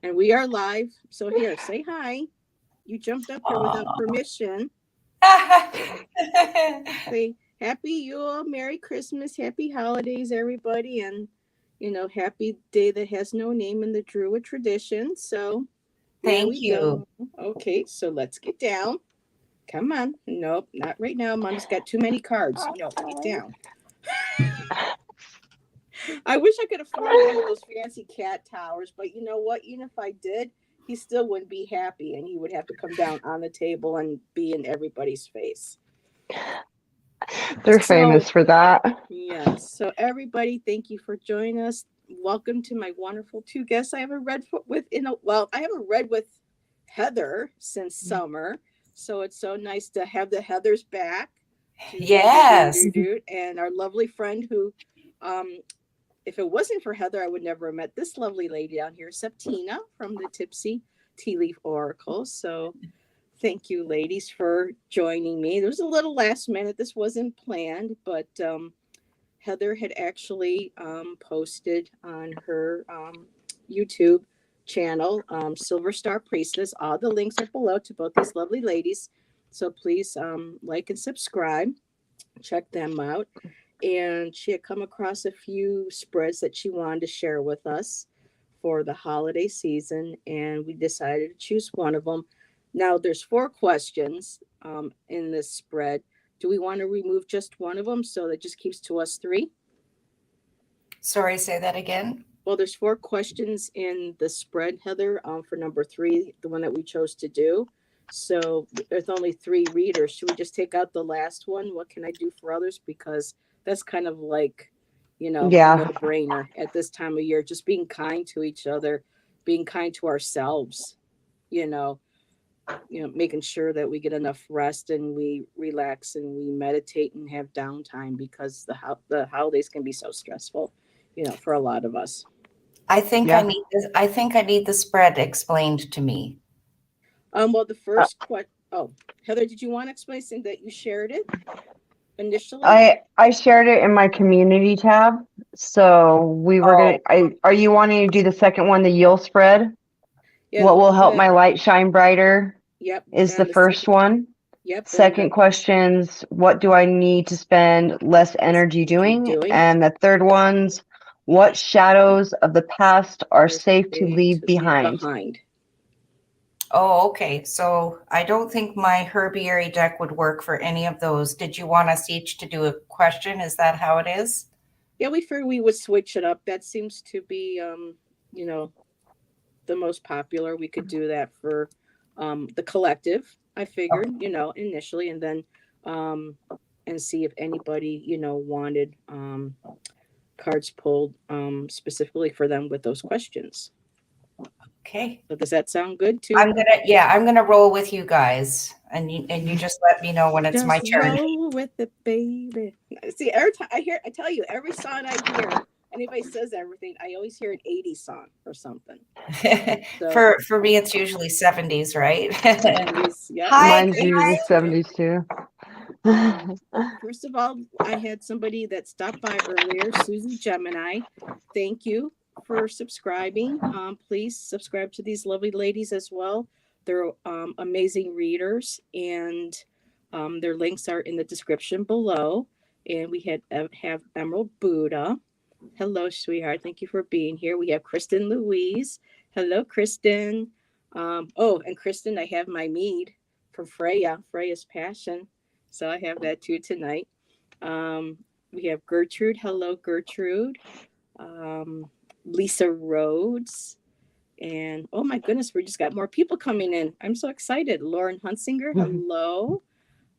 And we are live. So here, say hi. You jumped up here without Aw. permission. Say happy Yule, Merry Christmas, Happy Holidays, everybody, and happy day that has no name in the Druid tradition. So here Thank we you. go. Okay, so let's get down. Come on. Nope, not right now. Mom's got too many cards. No, get down. I wish I could afford one of those fancy cat towers, but you know what? Even if I did, he still wouldn't be happy and he would have to come down on the table and be in everybody's face. They're So, famous for that. yes. So, everybody, thank you for joining us. Welcome to my wonderful two guests I haven't read with I haven't read with Heather since summer. So, it's so nice to have the Heathers back. Yes. And our lovely friend who, if it wasn't for Heather, I would never have met this lovely lady down here, Septina from the Tipsy Tea Leaf Oracle. So thank you, ladies, for joining me. It was a little last minute. This wasn't planned, but Heather had actually posted on her YouTube channel, Silver Star Priestess. All the links are below to both these lovely ladies. So please like and subscribe. Check them out. And she had come across a few spreads that she wanted to share with us for the holiday season, and we decided to choose one of them. Now, there's 4 questions in this spread. Do we want to remove just one of them so that just keeps to us 3? Sorry, say that again. Well, there's 4 questions in the spread, Heather, for number 3, the one that we chose to do. So there's only 3 readers. Should we just take out the last one? What can I do for others? Because that's kind of like, a no-brainer at this time of year. Just being kind to each other, being kind to ourselves, making sure that we get enough rest and we relax and we meditate and have downtime because the holidays can be so stressful, for a lot of us. I think I need this. I think I need the spread explained to me. Well, the first question. Oh, Heather, did you want to explain something that you shared it initially? I shared it in my community tab. So we were are you wanting to do the second one, the Yule spread? Yeah, what will help my light shine brighter? Yep. Is the first one. Yep. Second question's what do I need to spend less energy doing? And the third one's what shadows of the past are safe to leave behind? Oh, okay. So I don't think my herbiary deck would work for any of those. Did you want us each to do a question? Is that how it is? Yeah, we figured we would switch it up. That seems to be, the most popular. We could do that for the collective, I figured, initially, and then and see if anybody, wanted cards pulled specifically for them with those questions. Okay. So does that sound good too? I'm gonna roll with you guys, and you just let me know when it's my turn. Roll with it, baby. See, every time I tell you, every song I hear, anybody says everything, I always hear an 80s song or something. So, for me, it's usually 70s, right? 70s, yeah. Mine's usually 70s too. First of all, I had somebody that stopped by earlier, Susie Gemini. Thank you for subscribing. Please subscribe to these lovely ladies as well. They're amazing readers, and their links are in the description below. And we have Emerald Buddha. Hello, sweetheart. Thank you for being here. We have Kristen Louise. Hello, Kristen. And Kristen, I have my mead from Freya's Passion. So I have that too tonight. We have Gertrude. Hello, Gertrude. Lisa Rhodes. And oh my goodness, we just got more people coming in. I'm so excited. Lauren Hunsinger. Hello.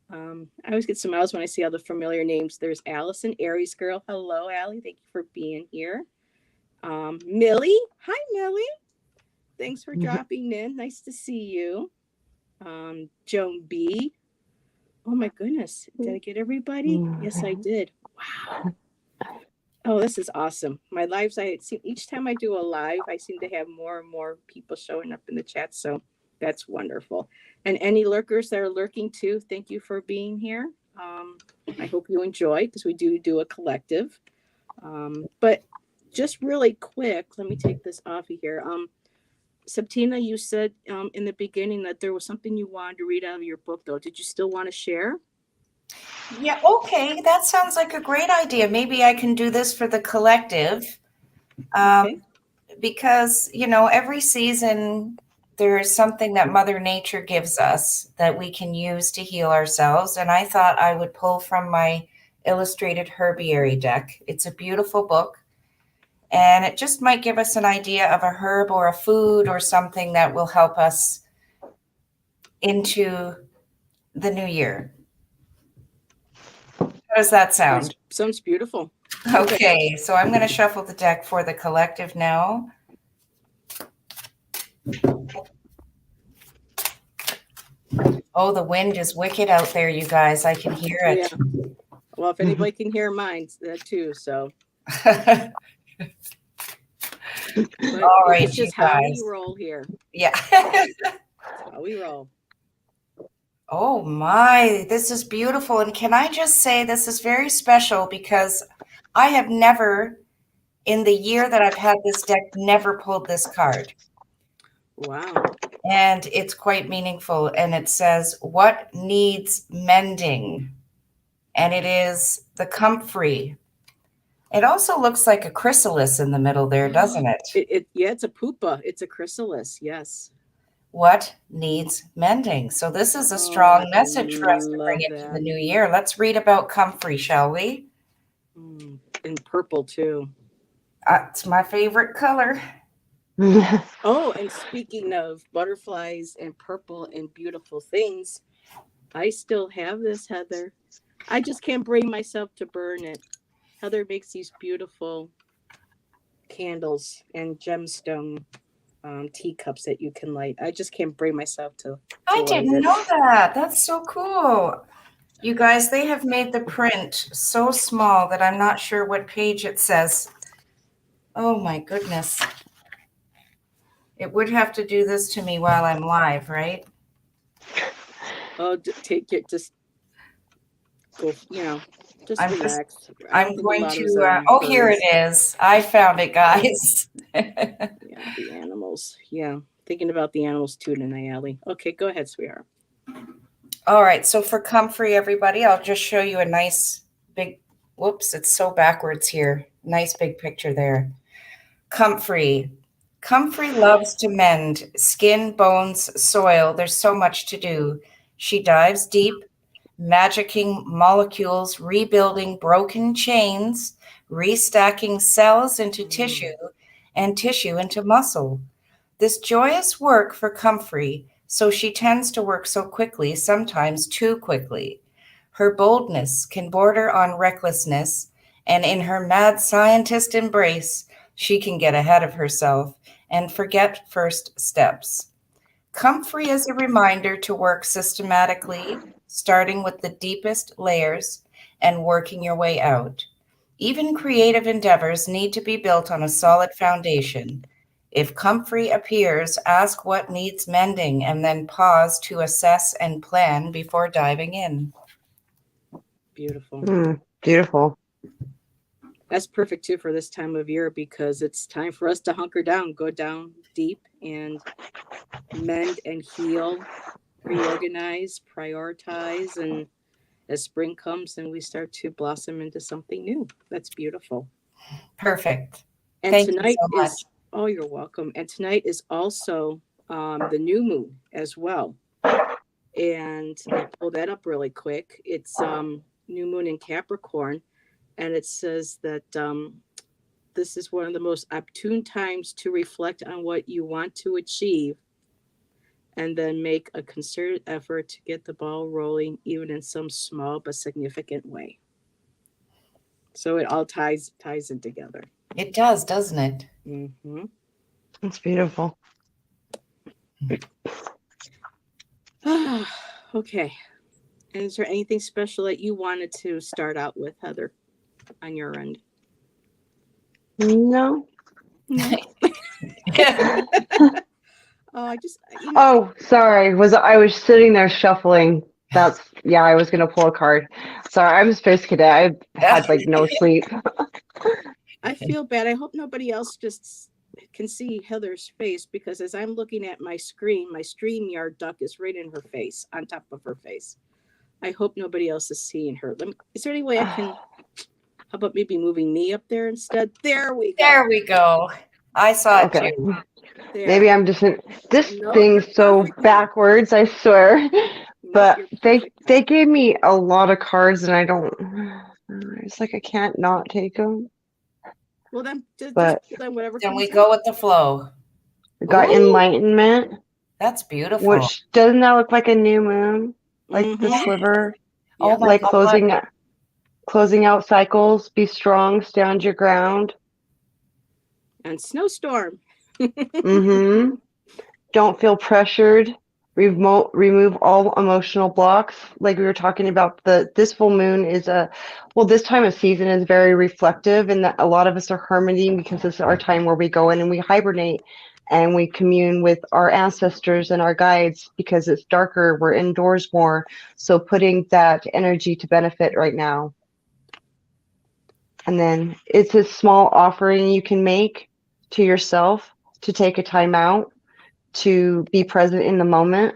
I always get smiles when I see all the familiar names. There's Allison, Aries Girl. Hello, Allie. Thank you for being here. Millie. Hi, Millie. Thanks for dropping in. Nice to see you. Joan B. Oh my goodness. Did I get everybody? Yes, I did. Wow. Oh, this is awesome. My lives, each time I do a live, I seem to have more and more people showing up in the chat. So that's wonderful. And any lurkers that are lurking too, thank you for being here. I hope you enjoy because we do a collective. But just really quick, let me take this off of here. Septina, you said in the beginning that there was something you wanted to read out of your book, though. Did you still want to share? Yeah, okay, that sounds like a great idea. Maybe I can do this for the collective. Okay. Because, you know, every season there is something that Mother Nature gives us that we can use to heal ourselves. And I thought I would pull from my illustrated herbiary deck. It's a beautiful book. And it just might give us an idea of a herb or a food or something that will help us into the new year. How does that sound? Sounds beautiful. Okay, so I'm going to shuffle the deck for the collective now. Oh, the wind is wicked out there, you guys. I can hear it. Yeah. Well, if anybody can hear mine, that too. So. All right, it's just how we roll here. Yeah. How we roll. Oh my, this is beautiful. And can I just say this is very special because I have never, in the year that I've had this deck, never pulled this card. Wow. And it's quite meaningful. And it says, what needs mending? And it is the comfrey. It also looks like a chrysalis in the middle there, doesn't it? Yeah, it's a pupa. It's a chrysalis. Yes. What needs mending? So this is a strong message for us to bring into the new year. Let's read about comfrey, shall we? In purple too. It's my favorite color. Oh, and speaking of butterflies and purple and beautiful things, I still have this, Heather. I just can't bring myself to burn it. Heather makes these beautiful candles and gemstone teacups that you can light. I just can't bring myself to I didn't know that. That's so cool. You guys, they have made the print so small that I'm not sure what page it says. Oh my goodness. It would have to do this to me while I'm live, right? Oh, take it. Just go, just relax. I'm going to, here it is. I found it, guys. Yeah, the animals. Yeah, thinking about the animals too tonight, Allie. Okay, go ahead, sweetheart. All right, so for comfrey, everybody, I'll just show you a nice big, whoops, it's so backwards here. Nice big picture there. Comfrey. Comfrey loves to mend skin, bones, soil. There's so much to do. She dives deep, magicking molecules, rebuilding broken chains, restacking cells into tissue and tissue into muscle. This joyous work for comfrey, so she tends to work so quickly, sometimes too quickly. Her boldness can border on recklessness, and in her mad scientist embrace, she can get ahead of herself and forget first steps. Comfrey is a reminder to work systematically, starting with the deepest layers and working your way out. Even creative endeavors need to be built on a solid foundation. If comfrey appears, ask what needs mending and then pause to assess and plan before diving in. Beautiful. Beautiful. That's perfect too for this time of year because it's time for us to hunker down, go down deep and mend and heal, reorganize, prioritize, and as spring comes and we start to blossom into something new. That's beautiful. Perfect. And Thank tonight you so much. Oh, you're welcome. And tonight is also the new moon as well. And I'll pull that up really quick. It's new moon in Capricorn. And it says that this is one of the most opportune times to reflect on what you want to achieve and then make a concerted effort to get the ball rolling, even in some small but significant way. So it all ties in together. It does, doesn't it? Mm-hmm. That's beautiful. Okay. And is there anything special that you wanted to start out with, Heather, on your end? No. Sorry. I was sitting there shuffling. I was gonna pull a card. Sorry, I'm a space cadet. I had no sleep. I feel bad. I hope nobody else just can see Heather's face because as I'm looking at my screen, my StreamYard duck is right in her face, on top of her face. I hope nobody else is seeing her. Is there any way I can, how about maybe moving me up there instead? There we go. There we go. I saw it too. There. Maybe I'm just this No, thing's so backwards, I swear. But they gave me a lot of cards and I don't, it's like I can't not take them. Well, then, but then whatever. Then we go with the flow. We got Enlightenment. That's beautiful. Which doesn't that look like a new moon? Like the sliver? Oh, like closing out cycles. Be strong, stand your ground. And snowstorm. Don't feel pressured. Remove all emotional blocks. Like we were talking about, this full moon is this time of season is very reflective, and that a lot of us are hermiting because this is our time where we go in and we hibernate and we commune with our ancestors and our guides because it's darker. We're indoors more. So putting that energy to benefit right now. And then it's a small offering you can make to yourself to take a time out, to be present in the moment.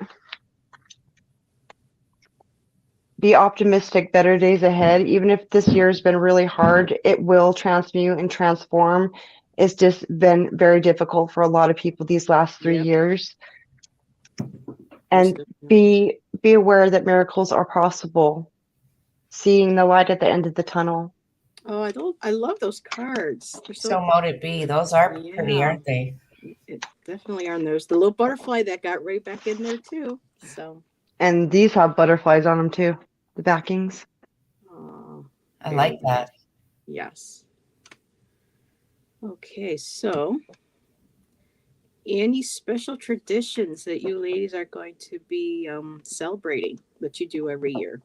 Be optimistic, better days ahead. Even if this year has been really hard, it will transmute and transform. It's just been very difficult for a lot of people these last 3 years. And be aware that miracles are possible. Seeing the light at the end of the tunnel. Oh, I love those cards. They're so mote it be. Those are pretty, aren't they? It definitely are. And there's the little butterfly that got right back in there too. So. And these have butterflies on them too. The backings. Oh, I like that. Yes. Okay, so any special traditions that you ladies are going to be celebrating that you do every year?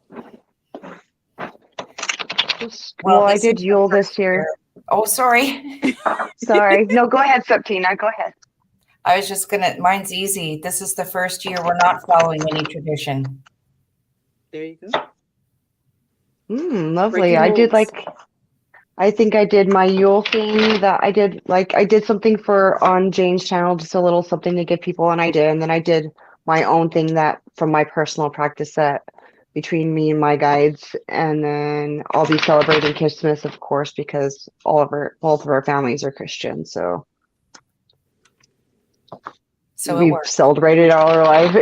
Well, I did Yule this year. Oh, sorry. Sorry. No, go ahead, Septina. Go ahead. I was just mine's easy. This is the first year we're not following any tradition. There you go. Lovely. I think I did my Yule thing that I did something on Jane's channel, just a little something to give people an idea. And then I did my own thing that from my personal practice set between me and my guides. And then I'll be celebrating Christmas, of course, because both of our families are Christian. So we've celebrated all our life.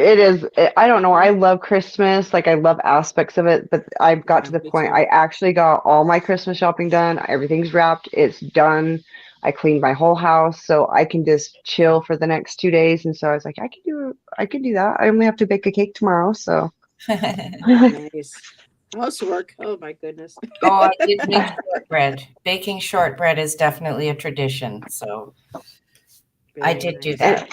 I don't know. I love Christmas. Like I love aspects of it, but I've got to the point. I actually got all my Christmas shopping done. Everything's wrapped. It's done. I cleaned my whole house, so I can just chill for the next 2 days. And so I was like, I can do that. I only have to bake a cake tomorrow. So nice. Housework. Oh my goodness. I did make shortbread. Baking shortbread is definitely a tradition. So I did do that.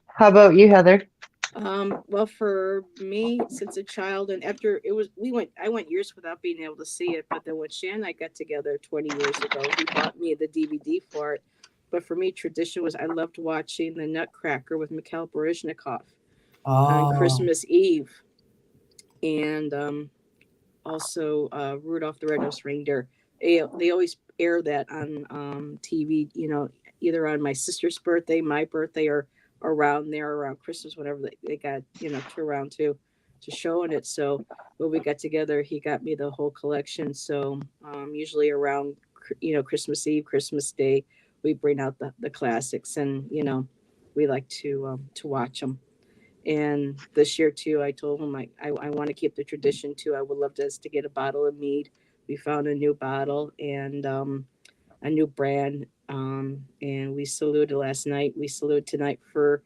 How about you, Heather? Well, for me, since a child, and after I went years without being able to see it. But then when Shan and I got together 20 years ago, he bought me the DVD for it. But for me, tradition was I loved watching the Nutcracker with Mikhail Baryshnikov on Christmas Eve, and also Rudolph the Red-Nosed Reindeer. They always air that on TV. Either on my sister's birthday, my birthday, or around Christmas, whenever they got to around to showing it. So when we got together, he got me the whole collection. So usually around Christmas Eve, Christmas Day, we bring out the classics, and we like to watch them. And this year too, I told him I want to keep the tradition too. I would love us to get a bottle of mead. We found a new bottle and a new brand. And we saluted last night. We salute tonight for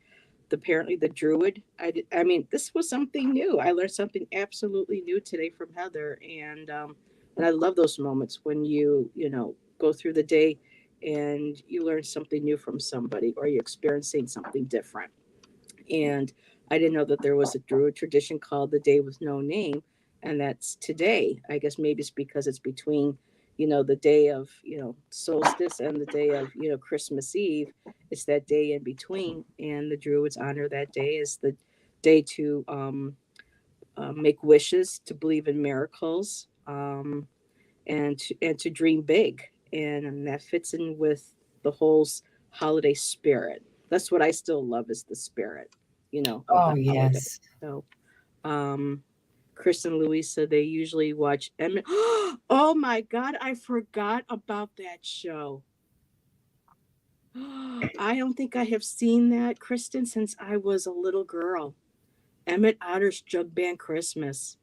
apparently the Druid. I mean, this was something new. I learned something absolutely new today from Heather, and I love those moments when you go through the day and you learn something new from somebody, or you're experiencing something different. And I didn't know that there was a Druid tradition called the Day with No Name, and that's today. I guess maybe it's because it's between the day of solstice and the day of Christmas Eve. It's that day in between, and the Druids honor that day as the day to make wishes, to believe in miracles, and to dream big. And that fits in with the whole holiday spirit. That's what I still love is the spirit, of Oh, the holiday. yes. So, Chris and Louisa, they usually watch Emmett. Oh my God, I forgot about that show. I don't think I have seen that, Kristen, since I was a little girl. Emmett Otter's Jug Band Christmas.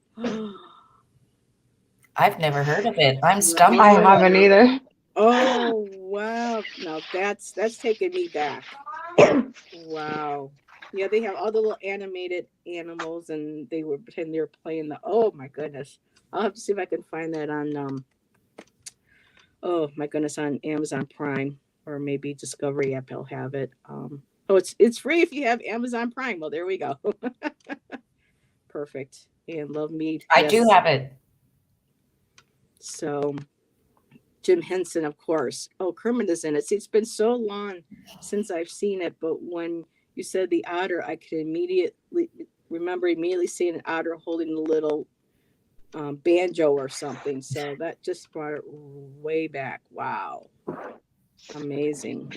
I've never heard of it. I'm I stumped. haven't either. Oh wow! Now that's taking me back. Wow. Yeah, they have all the little animated animals, and they were pretending they were playing the. Oh my goodness! I'll have to see if I can find that on. Oh my goodness, on Amazon Prime or maybe Discovery app. I'll have it. Oh, it's free if you have Amazon Prime. Well, there we go. Perfect. And Love Me. I do Yes. have it. So Jim Henson, of course. Oh, Kermit is in it. See, it's been so long since I've seen it, but when you said the otter, I could immediately seeing an otter holding a little banjo or something. So that just brought it way back. Wow, amazing.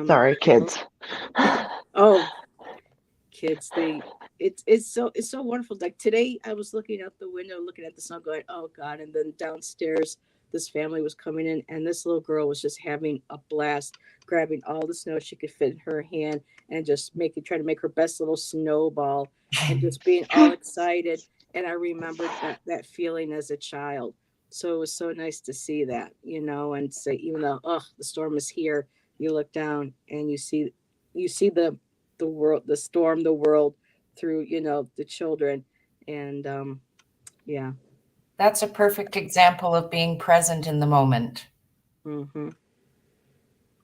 Sorry, kids. Oh, kids, it's so wonderful. Like today, I was looking out the window, looking at the sun, going, "Oh God!" And then downstairs, this family was coming in, and this little girl was just having a blast, grabbing all the snow she could fit in her hand, and just trying to make her best little snowball, and just being all excited. And I remembered that feeling as a child. So it was so nice to see that, and say, even though the storm is here, you look down and you see the world, the storm, the world through, the children. And yeah. That's a perfect example of being present in the moment. Hmm.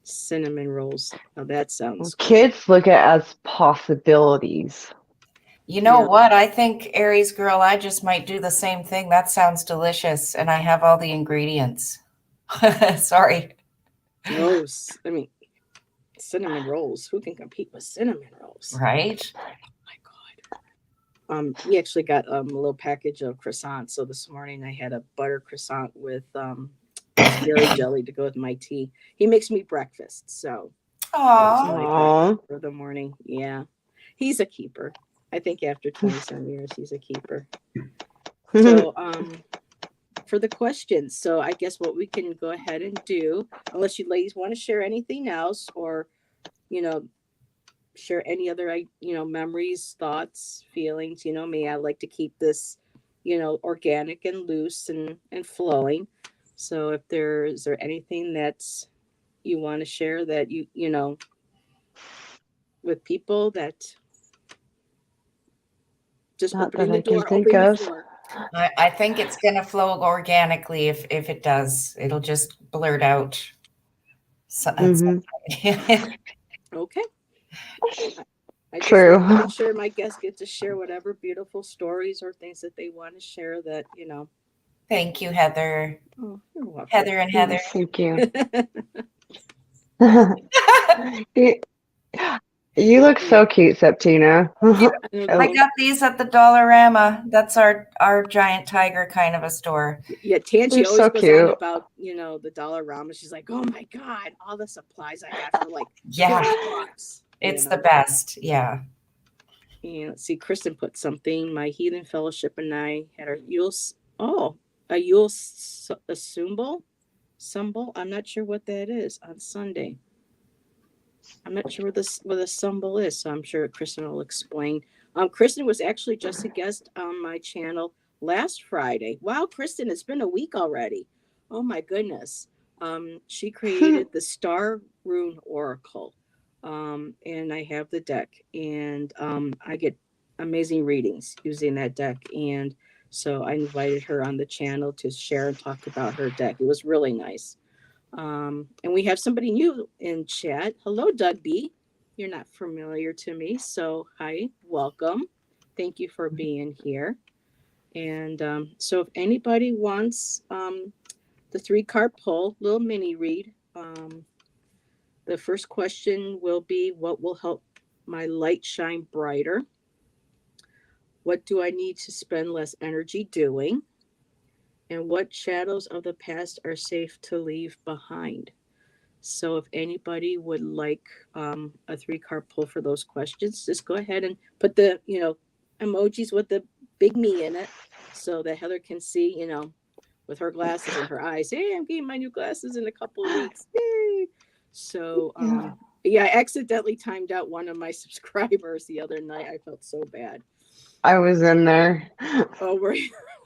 Cinnamon rolls. Now that sounds good. Kids look at as possibilities. You know Yeah. what? I think, Aries girl, I just might do the same thing. That sounds delicious. And I have all the ingredients. Sorry. No, I mean, cinnamon rolls. Who can compete with cinnamon rolls? Right? Oh my God. We actually got a little package of croissants. So this morning I had a butter croissant with raspberry jelly to go with my tea. He makes me breakfast, so that was my Aw. breakfast for the morning. Yeah, he's a keeper. I think after 20-some years, he's a keeper. So, for the questions, so I guess what we can go ahead and do, unless you ladies want to share anything else, or you know, share any other memories, thoughts, feelings. Me, I like to keep this, organic and loose and flowing. So, if is there anything that's you want to share that with people that just Not that I can think opening the of. floor. I think it's going to flow organically if it does. It'll just blurt out. Okay. I just True. like to make sure my guests get to share whatever beautiful stories or things that they want to share that. Thank you, Heather. Oh, you're welcome. Heather and Heather. Yes, thank you. You look so cute, Septina. I got these at the Dollarama. That's our giant tiger kind of a store. Yeah, Tangi They're always so goes cute. on about the Dollarama. She's like, "Oh my God, all the supplies I got for like Yeah, $50." it's the best. Yeah. And let's see, Kristen put something. My heathen fellowship and I had our Yule. Oh, a Yule a symbol. I'm not sure what that is on Sunday. I'm not sure what the symbol is, so I'm sure Kristen will explain. Kristen was actually just a guest on my channel last Friday. Wow, Kristen, it's been a week already. Oh my goodness. She created the Star Rune Oracle, and I have the deck, and I get amazing readings using that deck, and so I invited her on the channel to share and talk about her deck. It was really nice. And we have somebody new in chat. Hello, Doug B. You're not familiar to me, so hi, welcome. Thank you for being here. And so, if anybody wants the 3-card pull, little mini read, the first question will be, what will help my light shine brighter? What do I need to spend less energy doing? And what shadows of the past are safe to leave behind? So if anybody would like a 3-card pull for those questions, just go ahead and put the, emojis with the big me in it so that Heather can see, with her glasses in her eyes. Hey, I'm getting my new glasses in a couple of weeks. Yay! So, yeah, I accidentally timed out one of my subscribers the other night. I felt so bad. I was in there. Oh,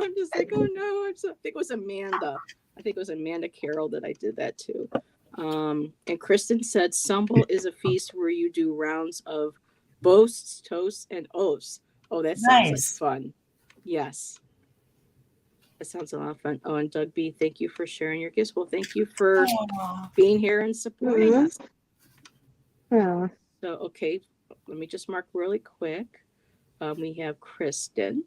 I'm just like, oh no, I think it was Amanda. I think it was Amanda Carroll that I did that to. And Kristen said, Sumble is a feast where you do rounds of boasts, toasts, and oaths. Oh, that sounds like fun. Yes. That sounds a lot of fun. Oh, and Doug B, thank you for sharing your gifts. Well, thank you for being here and supporting us. Yeah. So, okay, let me just mark really quick. We have Kristen.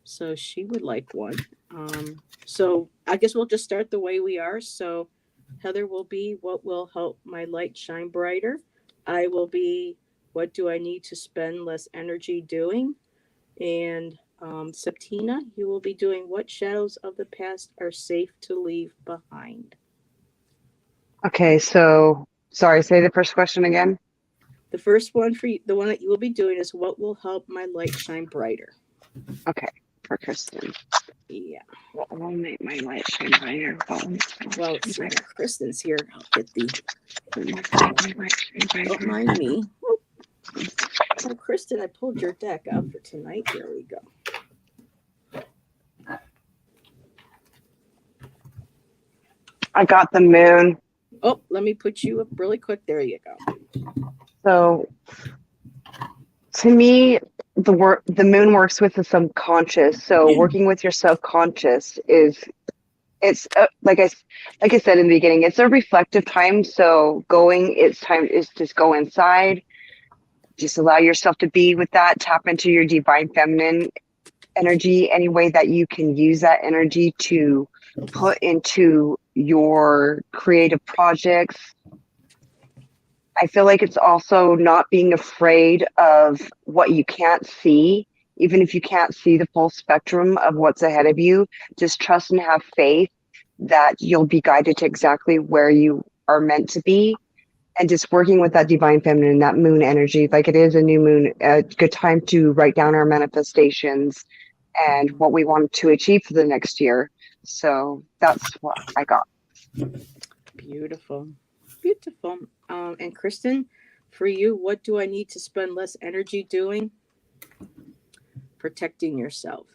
So she would like one. So I guess we'll just start the way we are. So Heather will be what will help my light shine brighter. I will be what do I need to spend less energy doing? And Septina, you will be doing what shadows of the past are safe to leave behind. Okay, so sorry, say the first question again. The first one for you, the one that you will be doing is what will help my light shine brighter. Okay, for Kristen. Yeah. What will make my light shine brighter? Well, since Kristen's here, I'll get the. Don't mind me. Oh, Kristen, I pulled your deck out for tonight. There we go. I got the moon. Oh, let me put you up really quick. There you go. So to me, the moon works with the subconscious. So working with your subconscious it's like I said in the beginning, it's a reflective time. So it's time is just go inside, just allow yourself to be with that, tap into your divine feminine energy any way that you can use that energy to put into your creative projects. I feel like it's also not being afraid of what you can't see. Even if you can't see the full spectrum of what's ahead of you, just trust and have faith that you'll be guided to exactly where you are meant to be. And just working with that divine feminine, that moon energy, like it is a new moon, a good time to write down our manifestations and what we want to achieve for the next year. So that's what I got. Beautiful. Beautiful. And Kristen, for you, what do I need to spend less energy doing? Protecting yourself.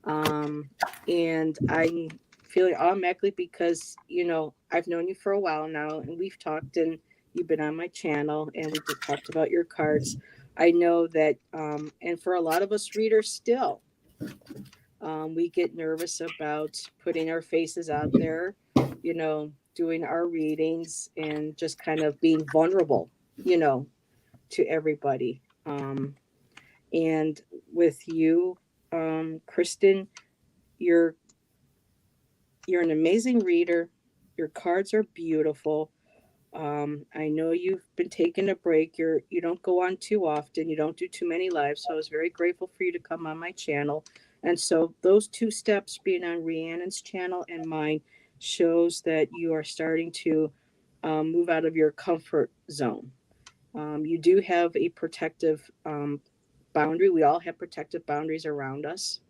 And I'm feeling automatically because, I've known you for a while now and we've talked and you've been on my channel and we talked about your cards. I know that, and for a lot of us readers still, we get nervous about putting our faces out there, doing our readings and just kind of being vulnerable, to everybody. And with you, Kristen, you're an amazing reader. Your cards are beautiful. I know you've been taking a break. You don't go on too often. You don't do too many lives. So I was very grateful for you to come on my channel. And so those 2 steps, being on Rhiannon's channel and mine, shows that you are starting to move out of your comfort zone. You do have a protective boundary. We all have protective boundaries around us.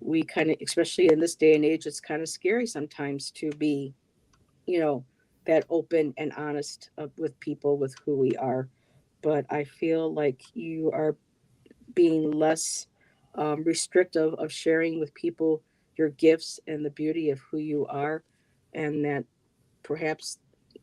We kind of, especially in this day and age, it's kind of scary sometimes to be, that open and honest with people with who we are. But I feel like you are being less restrictive of sharing with people your gifts and the beauty of who you are, and that perhaps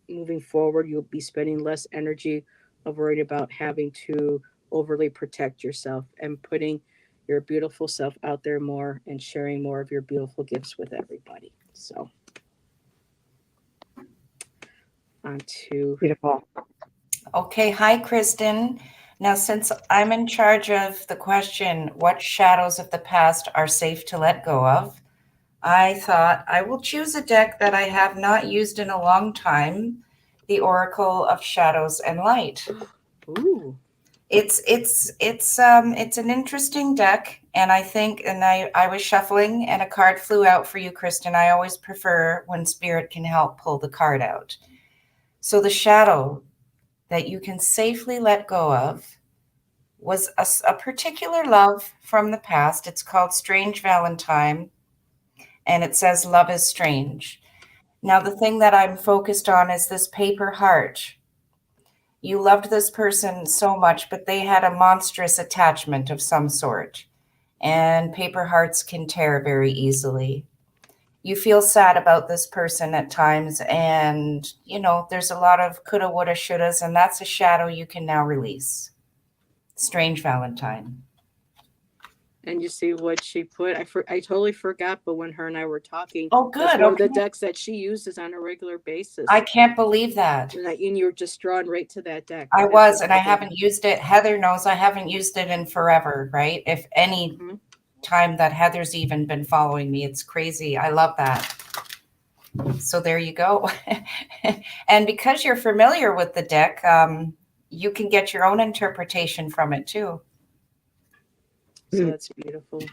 moving forward you'll be spending less energy of worried about having to overly protect yourself and putting your beautiful self out there more and sharing more of your beautiful gifts with everybody. So on to Beautiful. Okay, hi, Kristen. Now, since I'm in charge of the question, what shadows of the past are safe to let go of, I thought I will choose a deck that I have not used in a long time, the Oracle of Shadows and Light. Ooh. It's an interesting deck. And I think, and I was shuffling and a card flew out for you, Kristen. I always prefer when spirit can help pull the card out. So the shadow that you can safely let go of was a particular love from the past. It's called Strange Valentine, and it says love is strange. Now, the thing that I'm focused on is this paper heart. You loved this person so much, but they had a monstrous attachment of some sort. And paper hearts can tear very easily. You feel sad about this person at times, and there's a lot of coulda, woulda, shouldas, and that's a shadow you can now release. Strange Valentine. And you see what she put. I totally forgot, but when her and I were talking, Oh, good. that's one of the decks that she uses on a regular basis. I can't believe that. And you were just drawn right to that deck. I was, and I haven't used it. Heather knows I haven't used it in forever, right? If any time that Heather's even been following me, it's crazy. I love that. So there you go. And because you're familiar with the deck, you can get your own interpretation from it too. So that's beautiful.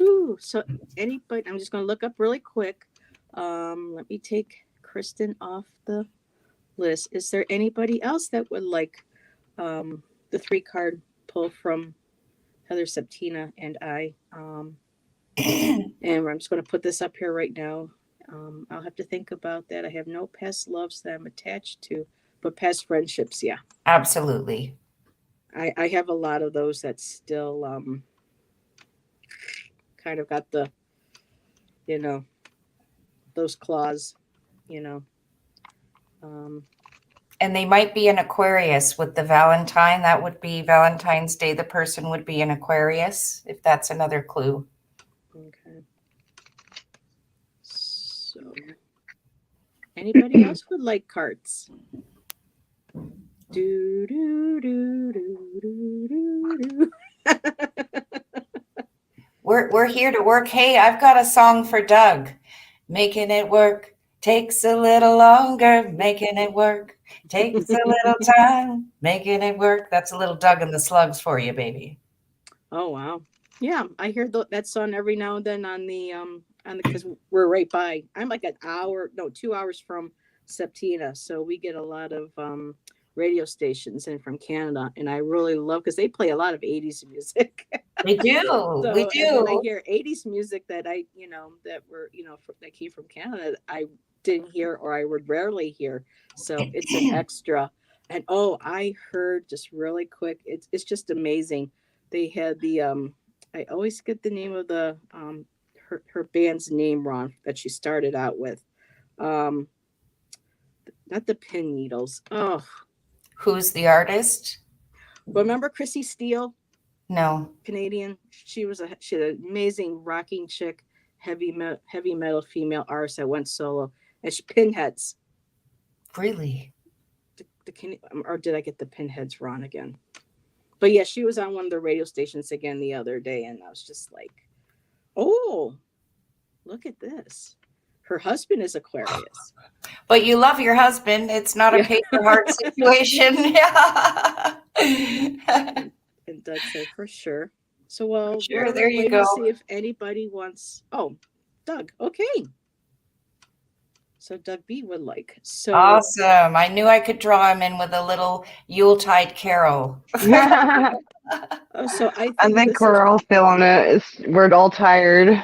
Ooh, so anybody, I'm just going to look up really quick. Let me take Kristen off the list. Is there anybody else that would like the 3-card pull from Heather, Septina, and I? And I'm just going to put this up here right now. I'll have to think about that. I have no past loves that I'm attached to, but past friendships, yeah. Absolutely. I have a lot of those that still kind of got the, those claws, And they might be an Aquarius with the Valentine. That would be Valentine's Day. The person would be an Aquarius, if that's another clue. Okay. So, anybody else would like cards? Do, do, do, do, do, do, do. We're here to work. Hey, I've got a song for Doug. Making it work takes a little longer. Making it work takes a little time. Making it work. That's a little Doug and the Slugs for you, baby. Oh wow, yeah, I hear that song every now and then on the because we're right by. I'm like 2 hours from Septina, so we get a lot of radio stations in from Canada, and I really love because they play a lot of 80s music. We do. So, we and do. when I hear 80s music that I, that were, that came from Canada, I didn't hear or I would rarely hear. So it's an extra. And I heard just really quick. It's just amazing. They had the I always get the name of the her band's name wrong that she started out with. Not the Pin Needles. Oh, who's the artist? Remember Chrissy Steele? No. Canadian. She had an amazing rocking chick, heavy metal female artist that went solo. And she Pinheads. Really? Or did I get the Pinheads wrong again? But yeah, she was on one of the radio stations again the other day, and I was just like, oh, look at this. Her husband is Aquarius. But you love your husband. It's not a paper heart situation. Yeah. And Doug said, for sure. So, sure, there you go. See if anybody wants. Oh, Doug. Okay. So Doug B would like. So awesome. I knew I could draw him in with a little Yuletide carol. So I think we're all feeling it. We're all tired.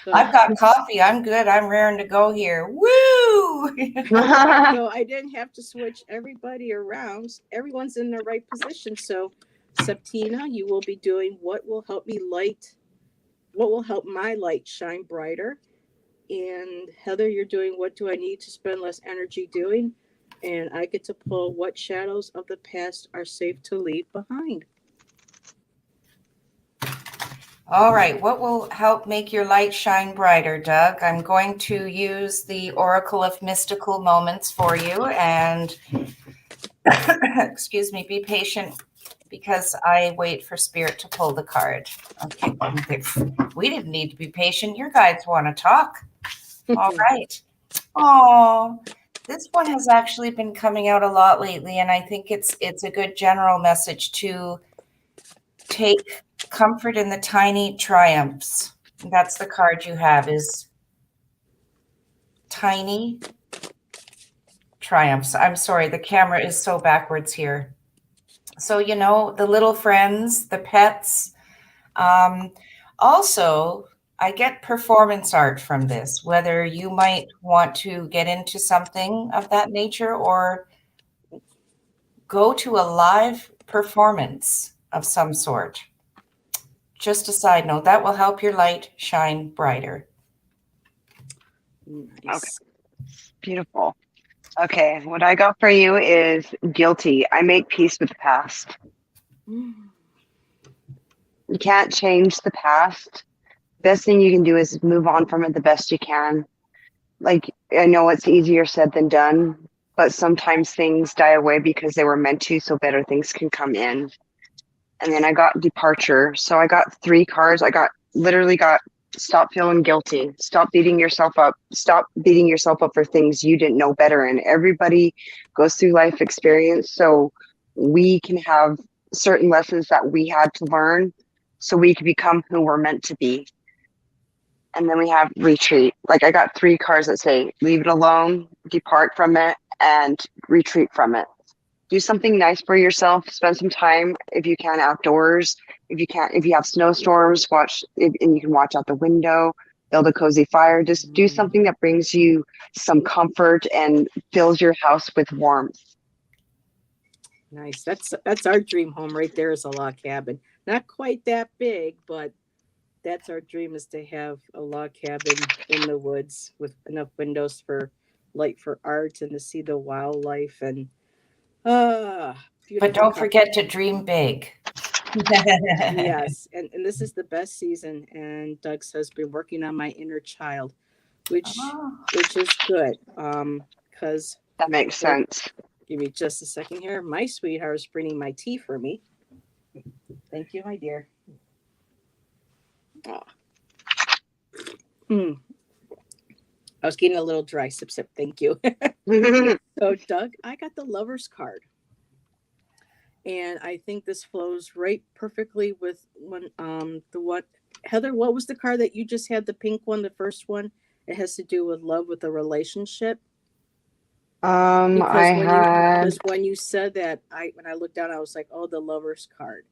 So, I've got coffee. I'm good. I'm raring to go here. Woo! So I didn't have to switch everybody around. Everyone's in the right position. So Septina, you will be doing what will help my light shine brighter. And Heather, you're doing what do I need to spend less energy doing? And I get to pull what shadows of the past are safe to leave behind. All right, what will help make your light shine brighter, Doug? I'm going to use the Oracle of Mystical Moments for you, and excuse me, be patient because I wait for Spirit to pull the card. Okay, we didn't need to be patient. You guys want to talk. All right. Oh, this one has actually been coming out a lot lately, and I think it's a good general message to take comfort in the tiny triumphs. That's the card you have, is tiny triumphs. I'm sorry, the camera is so backwards here. So, you know, the little friends, the pets. Also, I get performance art from this, whether you might want to get into something of that nature or go to a live performance of some sort. Just a side note, that will help your light shine brighter. Nice. Beautiful. Okay, what I got for you is guilty. I make peace with the past. You can't change the past. Best thing you can do is move on from it the best you can. Like, I know it's easier said than done, but sometimes things die away because they were meant to, so better things can come in. And then I got departure. So I got 3 cards. I literally got stop feeling guilty, stop beating yourself up, stop beating yourself up for things you didn't know better. And everybody goes through life experience. So we can have certain lessons that we had to learn so we can become who we're meant to be. And then we have retreat. Like, I got 3 cards that say leave it alone, depart from it, and retreat from it. Do something nice for yourself. Spend some time, if you can, outdoors. If you have snowstorms, and you can watch out the window, build a cozy fire. Just do something that brings you some comfort and fills your house with warmth. Nice. That's our dream home right there, is a log cabin. Not quite that big, but that's our dream, is to have a log cabin in the woods with enough windows for light for art and to see the wildlife and But beautiful don't couple. forget to dream big. Yes, and this is the best season, and Doug has been working on my inner child, which is good. Because That makes sense. give me just a second here. My sweetheart is bringing my tea for me. Thank you, my dear. Ah. I was getting a little dry. Sip, sip. Thank you. So, Doug, I got the Lover's card. And I think this flows right perfectly with Heather, what was the card that you just had? The pink one, the first one? It has to do with love, with a relationship. Because when you said that, when I looked down, I was like, oh, the Lover's card.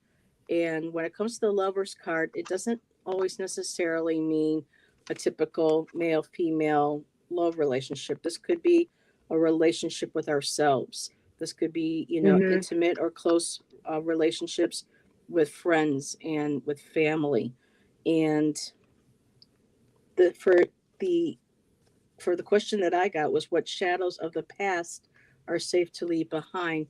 And when it comes to the Lover's card, it doesn't always necessarily mean a typical male female love relationship. This could be a relationship with ourselves. This could be, intimate or close relationships with friends and with family. And the the for the question that I got was, what shadows of the past are safe to leave behind?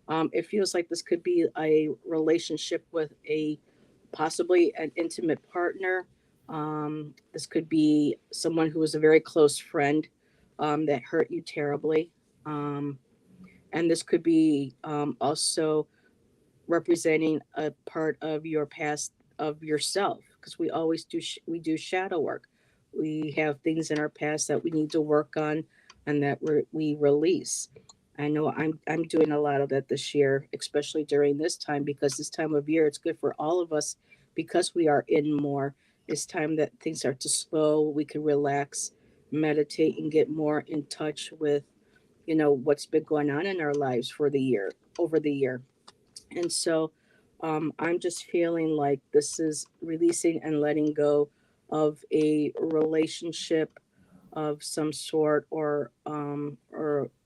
It feels like this could be a relationship with possibly an intimate partner. This could be someone who was a very close friend that hurt you terribly. And this could be also representing a part of your past, of yourself, because we always we do shadow work. We have things in our past that we need to work on and that we release. I know I'm doing a lot of that this year, especially during this time, because this time of year it's good for all of us because we are in more. It's time that things start to slow, we can relax, meditate, and get more in touch with what's been going on in our lives for the year, over the year. And so I'm just feeling like this is releasing and letting go of a relationship of some sort, or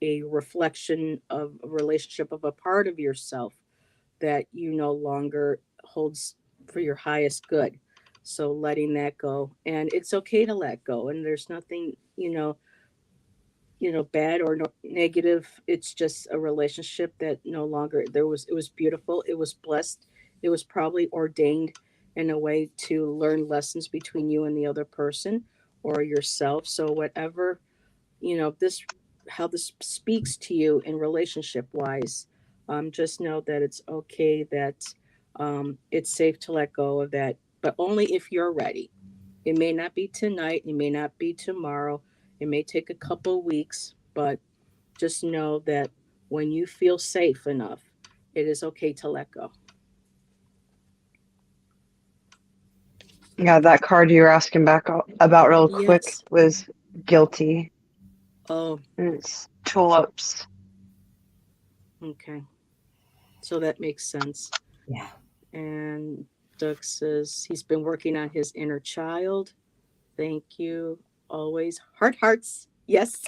a reflection of a relationship of a part of yourself that you no longer holds for your highest good. So letting that go, and it's okay to let go, and there's nothing bad or negative. It's just a relationship that no longer it was beautiful, it was blessed, it was probably ordained in a way to learn lessons between you and the other person or yourself. So whatever, this how this speaks to you in relationship wise, just know that it's okay, that it's safe to let go of that, but only if you're ready. It may not be tonight, it may not be tomorrow, it may take a couple weeks, but just know that when you feel safe enough, it is okay to let go. Yeah, that card you were asking about real quick Yes. was guilty. Oh, And it's tulips. okay. So that makes sense. Yeah. And Doug says he's been working on his inner child. Thank you. Always. Hearts. Yes.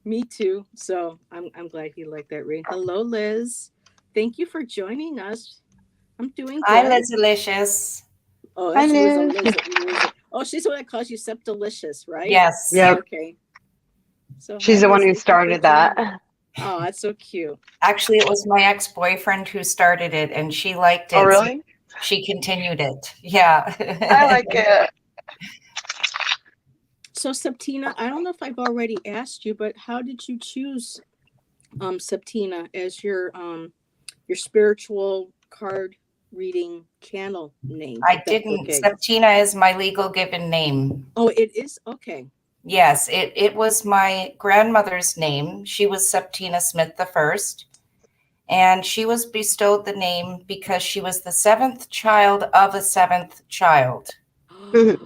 Me too. So I'm glad he liked that reading. Hello, Liz. Thank you for joining us. I'm doing Hi, good. Lizalicious. Oh, Hi, that's Liz. Liz. Liz. Oh, she's the one that calls you Septilicious, right? Yes. Yep. Okay. So hi, She's the one Liz. who Thank you for started that. joining. Oh, that's so cute. Actually, it was my ex-boyfriend who started it, and she liked Oh, it. So really? she continued it. Yeah. I like it. So Septina, I don't know if I've already asked you, but how did you choose Septina as your spiritual card reading channel name, I if that's didn't. okay? Septina is my legal given name. Oh, it is? Okay. Yes, it was my grandmother's name. She was Septina Smith the First, and she was bestowed the name because she was the seventh child of a seventh child. And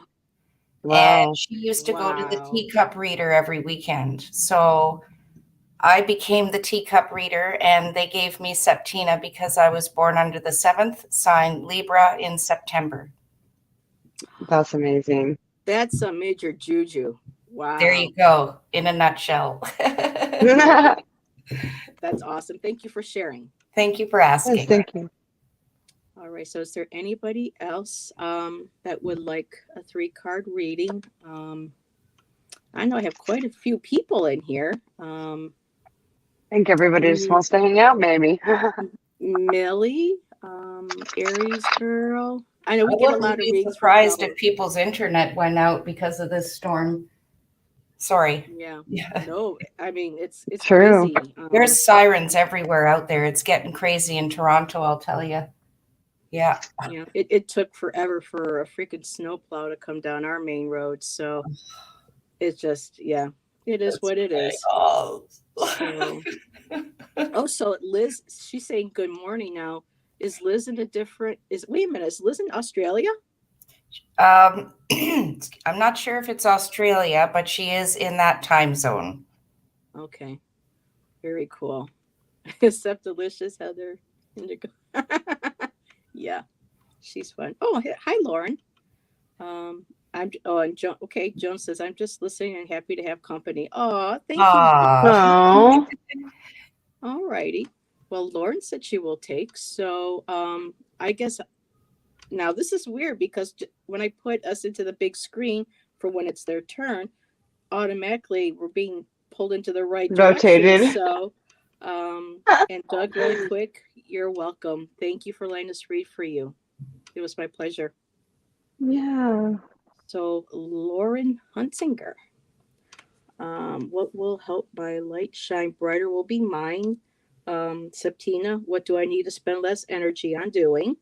Wow. she used to go to the Wow. teacup reader every weekend. So I became the teacup reader, and they gave me Septina because I was born under the seventh sign Libra in September. That's amazing. That's a major juju. There Wow. you go, in a nutshell. Yes, That's awesome. Thank you for sharing. Thank you for asking. thank you. All right. So is there anybody else that would like a 3-card reading? I know I have quite a few people in here. I think everybody just wants to hang out, maybe. Millie, Aries girl. I know I we get a wouldn't lot of be reads from surprised fellow. if people's internet went out because of this storm. Sorry. Yeah. Yeah. No, I mean it's True. busy. There's sirens everywhere out there. It's getting crazy in Toronto, I'll tell you. Yeah. You know, it took forever for a freaking snowplow to come down our main road. So it's just, yeah, it is what it is. Oh. So, so Liz, she's saying good morning now. Is Liz in a different, wait a minute, is Liz in Australia? I'm not sure if it's Australia, but she is in that time zone. Okay. Very cool. Except delicious Heather Indigo. Yeah, she's fun. Oh, hi, Lauren. And Joan. Okay, Joan says I'm just listening and happy to have company. Oh, thank you. Oh, All righty. Well, Lauren said she will take. So, I guess now this is weird because when I put us into the big screen for when it's their turn, automatically we're being pulled into the right direction. rotated. So, and Doug, really quick, you're welcome. Thank you for letting us read for you. It was my pleasure. Yeah. So, Lauren Hunsinger, what will help my light shine brighter will be mine. Septina, what do I need to spend less energy on doing?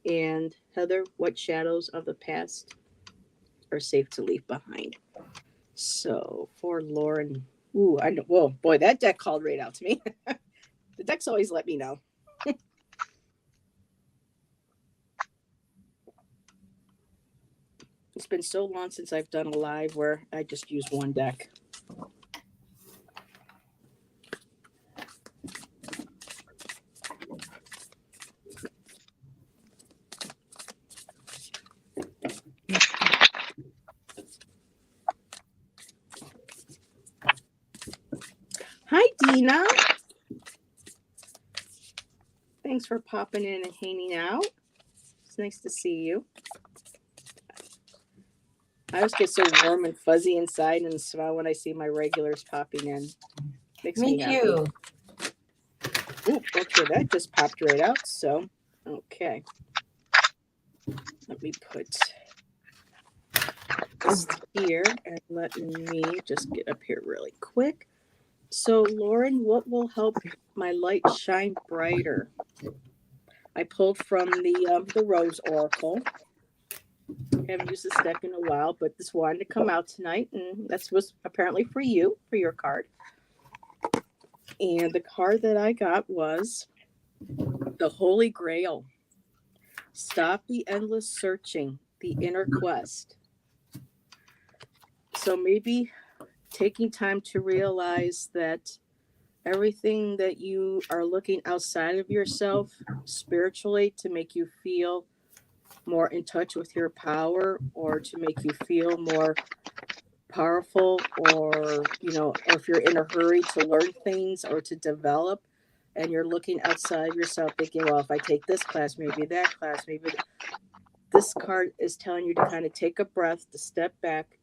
And Heather, what shadows of the past are safe to leave behind? So, for Lauren, ooh, I know. Whoa, boy, that deck called right out to me. The decks always let me know. It's been so long since I've done a live where I just use one deck. Hi, Dina. Thanks for popping in and hanging out. It's nice to see you. I always get so warm and fuzzy inside and smile when I see my regulars popping in. Makes me happy. too. Ooh, okay, that just popped right out. So, okay. Let me put this here and let me just get up here really quick. So, Lauren, what will help my light shine brighter? I pulled from the Rose Oracle. Haven't used this deck in a while, but this wanted to come out tonight, and that's was apparently for you, for your card. And the card that I got was the Holy Grail. Stop the endless searching the inner quest. So maybe taking time to realize that everything that you are looking outside of yourself spiritually to make you feel more in touch with your power, or to make you feel more powerful, or or if you're in a hurry to learn things or to develop, and you're looking outside of yourself thinking, well, if I take this class, maybe that class, maybe this card is telling you to kind of take a breath, to step back,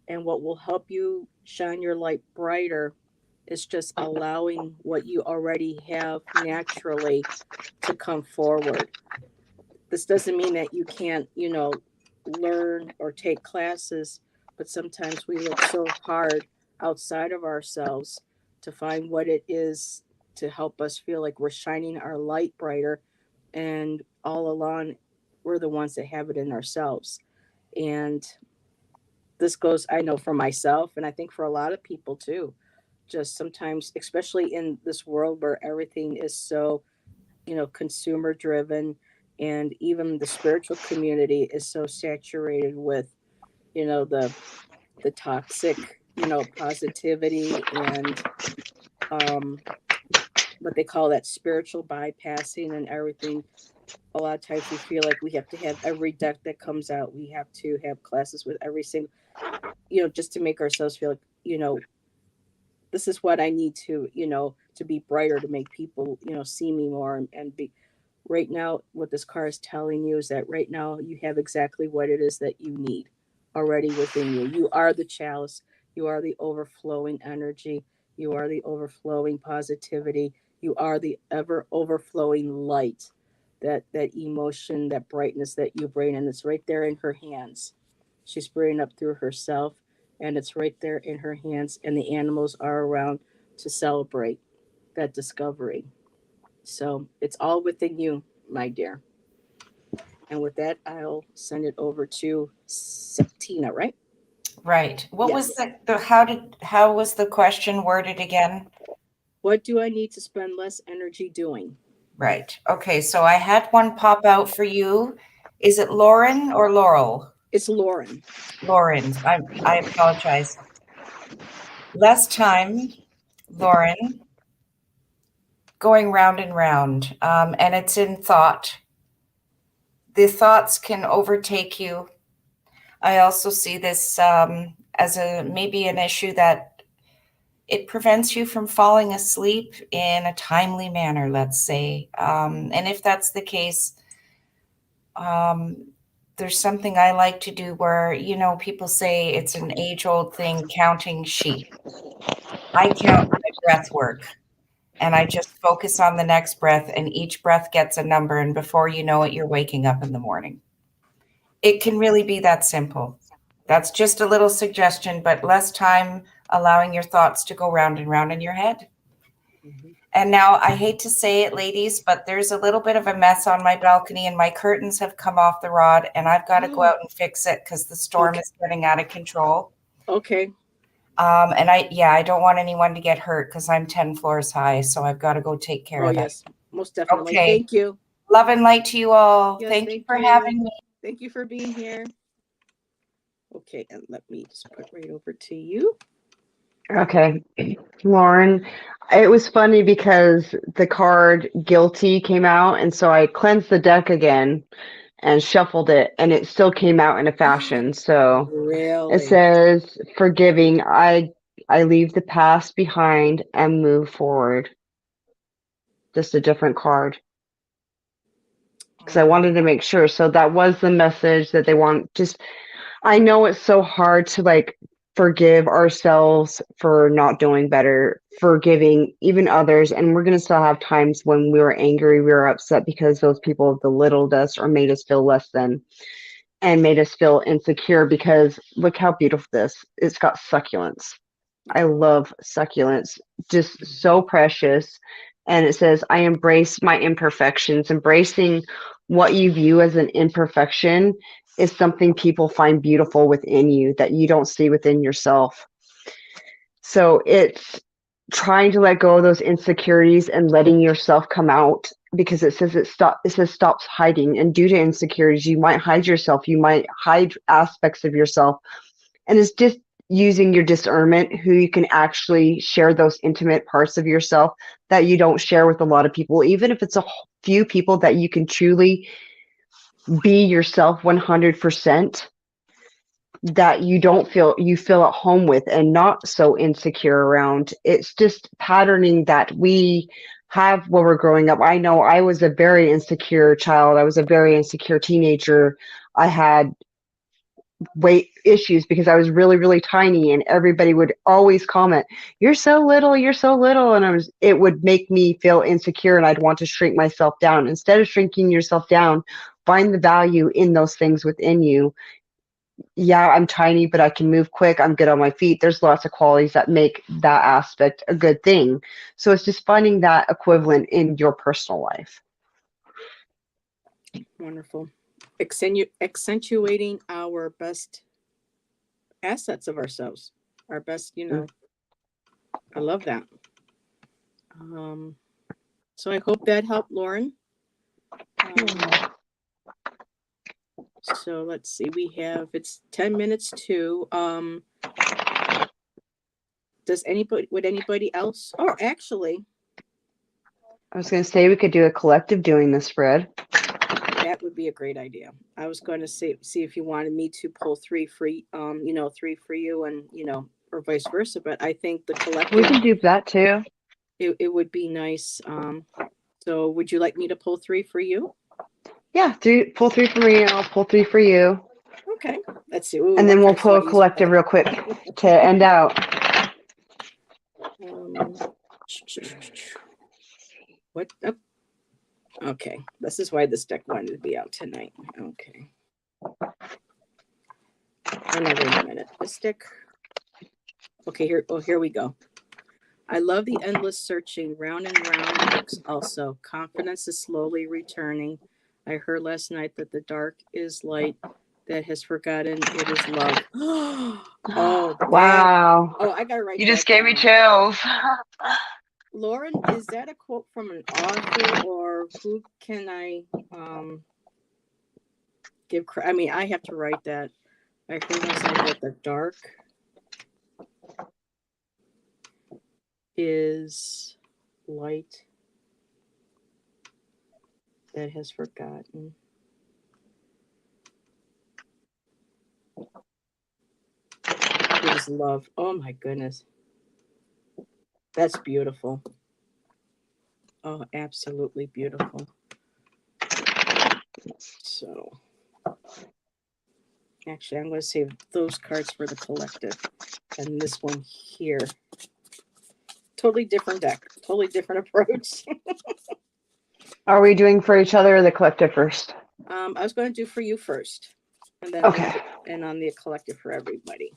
and what will help you shine your light brighter is just allowing what you already have naturally to come forward. This doesn't mean that you can't, learn or take classes, but sometimes we look so hard outside of ourselves to find what it is to help us feel like we're shining our light brighter. And all along, we're the ones that have it in ourselves. And this goes, I know, for myself, and I think for a lot of people too. Just sometimes, especially in this world where everything is so, consumer driven, and even the spiritual community is so saturated with, the toxic, positivity, and what they call that spiritual bypassing and everything. A lot of times we feel like we have to have every deck that comes out. We have to have classes with every single, just to make ourselves feel like, this is what I need to be brighter, to make people, see me more, and be. Right now, what this card is telling you is that right now you have exactly what it is that you need already within you. You are the chalice. You are the overflowing energy. You are the overflowing positivity. You are the ever overflowing light. That emotion, that brightness that you bring, and it's right there in her hands. She's bringing up through herself, and it's right there in her hands, and the animals are around to celebrate that discovery. So it's all within you, my dear. And with that, I'll send it over to Septina, right? Right. What was Yes. how was the question worded again? What do I need to spend less energy doing? Right. Okay, so I had one pop out for you. Is it Lauren or Laurel? It's Lauren. Lauren. I apologize. Less time, Lauren, going round and round. And it's in thought. The thoughts can overtake you. I also see this as maybe an issue that it prevents you from falling asleep in a timely manner, let's say. And if that's the case, there's something I like to do where, people say it's an age-old thing, counting sheep. I count my breath work, and I just focus on the next breath, and each breath gets a number, and before you know it, you're waking up in the morning. It can really be that simple. That's just a little suggestion, but less time allowing your thoughts to go round and round in your head. Mhm. And now I hate to say it, ladies, but there's a little bit of a mess on my balcony, and my curtains have come off the rod, and I've got to go out and fix it because the storm is getting out of control. Okay. And I don't want anyone to get hurt because I'm 10 floors high, so I've got to go take care of that. Yes, most definitely. Okay. Thank you. Love and light to you all. Yes, thank you for having me. Thank you for being here. Okay, and let me just put right over to you. Okay, Lauren, it was funny because the card guilty came out, and so I cleansed the deck again and shuffled it, and it still came out in a fashion. So Really? it says forgiving. I leave the past behind and move forward. Just a different card. Because I wanted to make sure. So that was the message that they want. Just, I know it's so hard to forgive ourselves for not doing better, forgiving even others. And we're going to still have times when we were angry, we were upset because those people belittled us or made us feel less than and made us feel insecure. Because look how beautiful it's got succulents. I love succulents, just so precious. And it says, I embrace my imperfections. Embracing what you view as an imperfection is something people find beautiful within you that you don't see within yourself. So it's trying to let go of those insecurities and letting yourself come out, because it says stops hiding, and due to insecurities you might hide yourself, you might hide aspects of yourself, and it's just using your discernment who you can actually share those intimate parts of yourself that you don't share with a lot of people, even if it's a few people that you can truly be yourself 100%, that you feel at home with and not so insecure around. It's just patterning that we have when we're growing up. I know I was a very insecure child. I was a very insecure teenager. I had weight issues because I was really, really tiny, and everybody would always comment, you're so little, you're so little. And it would make me feel insecure, and I'd want to shrink myself down. Instead of shrinking yourself down, find the value in those things within you. Yeah, I'm tiny, but I can move quick. I'm good on my feet. There's lots of qualities that make that aspect a good thing. So it's just finding that equivalent in your personal life. Wonderful. Accentuating our best assets of ourselves, our best, I love that. So I hope that helped, Lauren. So let's see, it's 10 minutes to, would anybody else, or actually, I was going to say we could do a collective doing this, Fred. that would be a great idea. I was going to see if you wanted me to pull three for, 3 for you, and, or vice versa. But I think the collective, We can do that too. It would be nice. So would you like me to pull 3 for you? Yeah, pull 3 for me, and I'll pull 3 for you. Okay, let's see. Ooh, and then we'll pull a collective real quick to end out. What? Oh. Okay, this is why this deck wanted to be out tonight. Okay. Oh, no, wait a minute. This deck. Okay, here we go. I love the endless searching, round and round looks also. Confidence is slowly returning. I heard last night that the dark is light that has forgotten it is love. Oh, wow. Oh, I gotta write that. You just gave me chills. Lauren, is that a quote from an author, or who can I give credit? I mean, I have to write that. I heard last night that the dark is light that has forgotten. It is love. Oh my goodness. That's beautiful. Oh, absolutely beautiful. So, actually, I'm going to save those cards for the collective. And this one here. Totally different deck. Totally different approach. Are we doing for each other or the collective first? I was going to do for you first. And then okay. on the collective for everybody.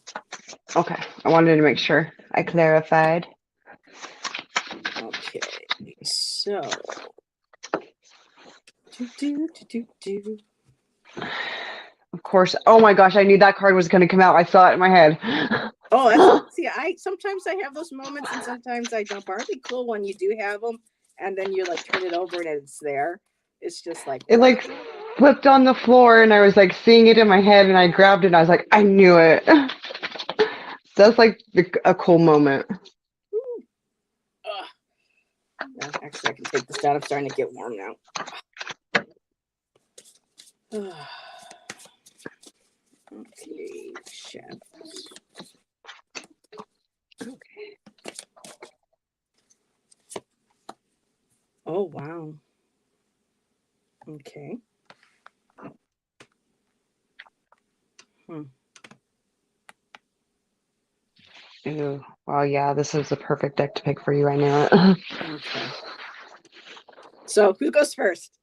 Okay. I wanted to make sure I clarified. Okay. So. Of course. Oh my gosh, I knew that card was going to come out. I saw it in my head. Oh, see, sometimes I have those moments and sometimes I don't. Partly cool when you do have them, and then you like turn it over and it's there. It's just like it like flipped on the floor, and I was like seeing it in my head, and I grabbed it and I was like, I knew it. That's like a cool moment. No, actually, I can take this down. I'm starting to get warm now. Okay, shadows. Okay. Oh, wow. Okay. Ew. Well, yeah, this is the perfect deck to pick for you. I knew it. Okay. So, who goes first?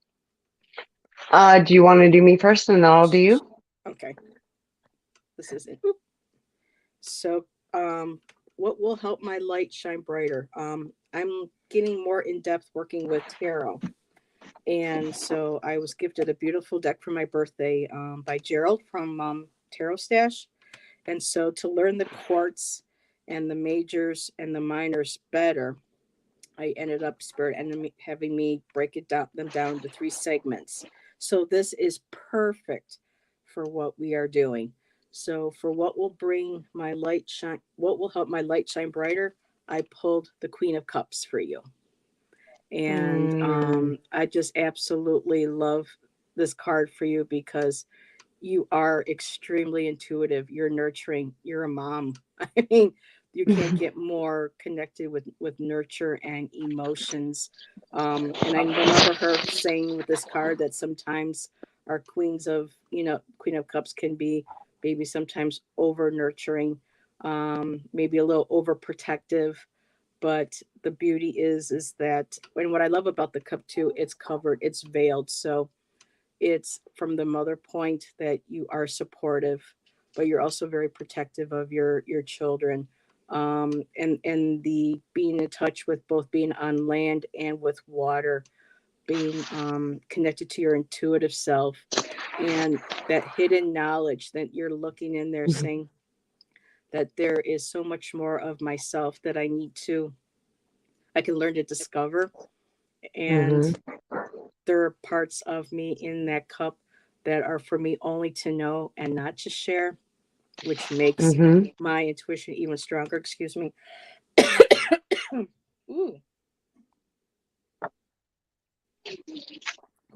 Do you want to do me first, and then I'll do you? Okay. This is it. So, what will help my light shine brighter? I'm getting more in depth working with tarot. And so I was gifted a beautiful deck for my birthday by Gerald from Tarot Stash. And so to learn the quartz and the majors and the minors better, I ended up Spirit ended up having me break them down to 3 segments. So this is perfect for what we are doing. So for what will bring my light shine, what will help my light shine brighter, I pulled the Queen of Cups for you. And I just absolutely love this card for you because you are extremely intuitive. You're nurturing. You're a mom. I mean, you can't get more connected with nurture and emotions. And I remember her saying with this card that sometimes our Queen of Cups can be maybe sometimes over nurturing, maybe a little overprotective. But the beauty is that, and what I love about the cup too, it's covered, it's veiled. So it's from the mother point that you are supportive, but you're also very protective of your children. And the being in touch with both being on land and with water, being connected to your intuitive self, and that hidden knowledge that you're looking in there saying that there is so much more of myself that I can learn to discover. And there are parts of me in that cup that are for me only to know and not to share, which makes my intuition even stronger. Excuse me. Ooh.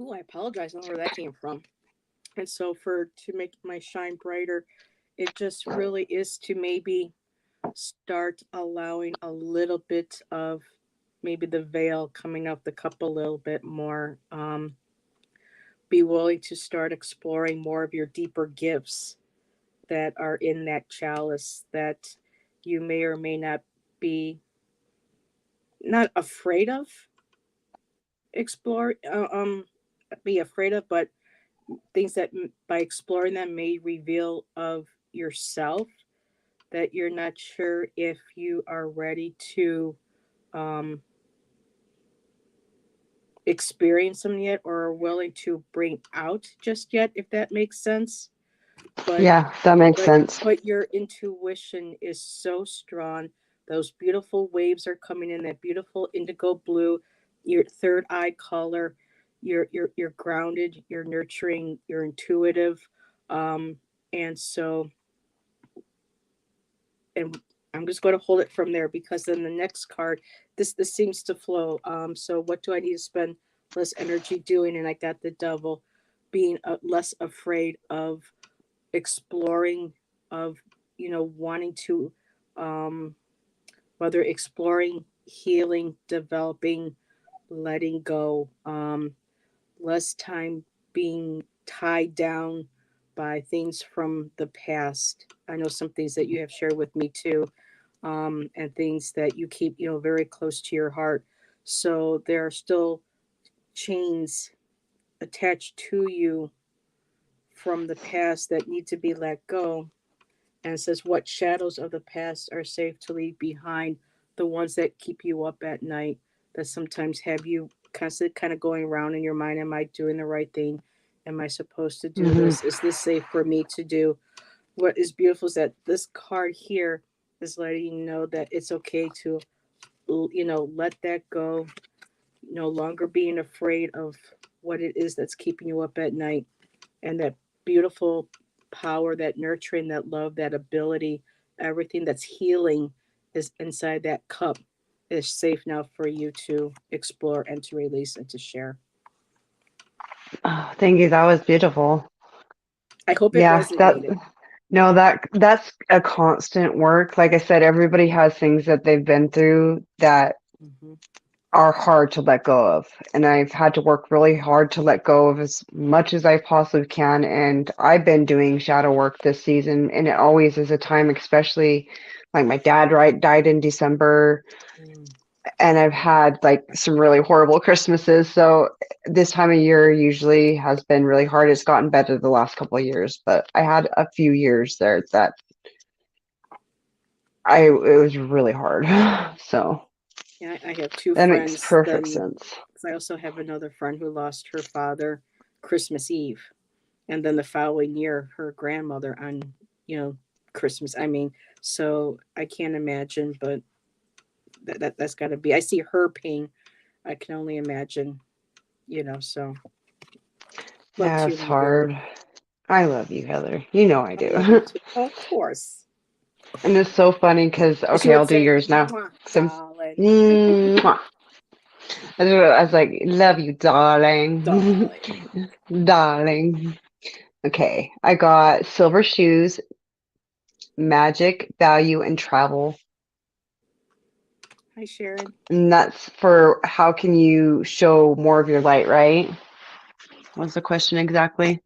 Ooh, I apologize. I don't know where that came from. And so to make my shine brighter, it just really is to maybe start allowing a little bit of maybe the veil coming up the cup a little bit more. Be willing to start exploring more of your deeper gifts that are in that chalice that you may or may not be not afraid of explore be afraid of, but things that by exploring them may reveal of yourself that you're not sure if you are ready to um, experience them yet or are willing to bring out just yet, if that makes sense. But Yeah, that makes sense. but your intuition is so strong. Those beautiful waves are coming in, that beautiful indigo blue, your third eye color. You're grounded, you're nurturing, you're intuitive. Um, and so and I'm just going to hold it from there because then the next card, this seems to flow. So what do I need to spend less energy doing? And I got the devil, being less afraid of exploring, of wanting to, um, whether exploring, healing, developing, letting go, less time being tied down by things from the past. I know some things that you have shared with me too, and things that you keep, very close to your heart. So there are still chains attached to you from the past that need to be let go. And it says, what shadows of the past are safe to leave behind? The ones that keep you up at night, that sometimes have you constantly kind of going around in your mind. Am I doing the right thing? Am I supposed to do this? Is this safe for me to do? What is beautiful is that this card here is letting you know that it's okay to, let that go. No longer being afraid of what it is that's keeping you up at night, and that beautiful power, that nurturing, that love, that ability, everything that's healing is inside that cup is safe now for you to explore and to release and to share. Oh, thank you. That was beautiful. I hope it Yeah, resonated. that's a constant work. Like I said, everybody has things that they've been through that Mm-hmm. are hard to let go of. And I've had to work really hard to let go of as much as I possibly can. And I've been doing shadow work this season, and it always is a time, especially like my dad died in December, and I've had like some really horrible Christmases. So this time of year usually has been really hard. It's gotten better the last couple of years, but I had a few years there that it was really hard. So Yeah, I have two that makes friends. perfect Then sense. I also have another friend who lost her father Christmas Eve, and then the following year her grandmother on Christmas. I mean, so I can't imagine, but that's got to be. I see her pain. I can only imagine, so love Yeah, to it's you, my girl. hard. I love you, Heather. You know I I love you do. too. Of course. And it's so funny because, But she okay, I'll would do say, yours now. "Mwah, Some, darling, mwah. I was like, love you, darling. darling." Darling. Okay, I got silver shoes, magic, value, and travel. Hi, Sharon. And that's for how can you show more of your light, right? What's the question exactly?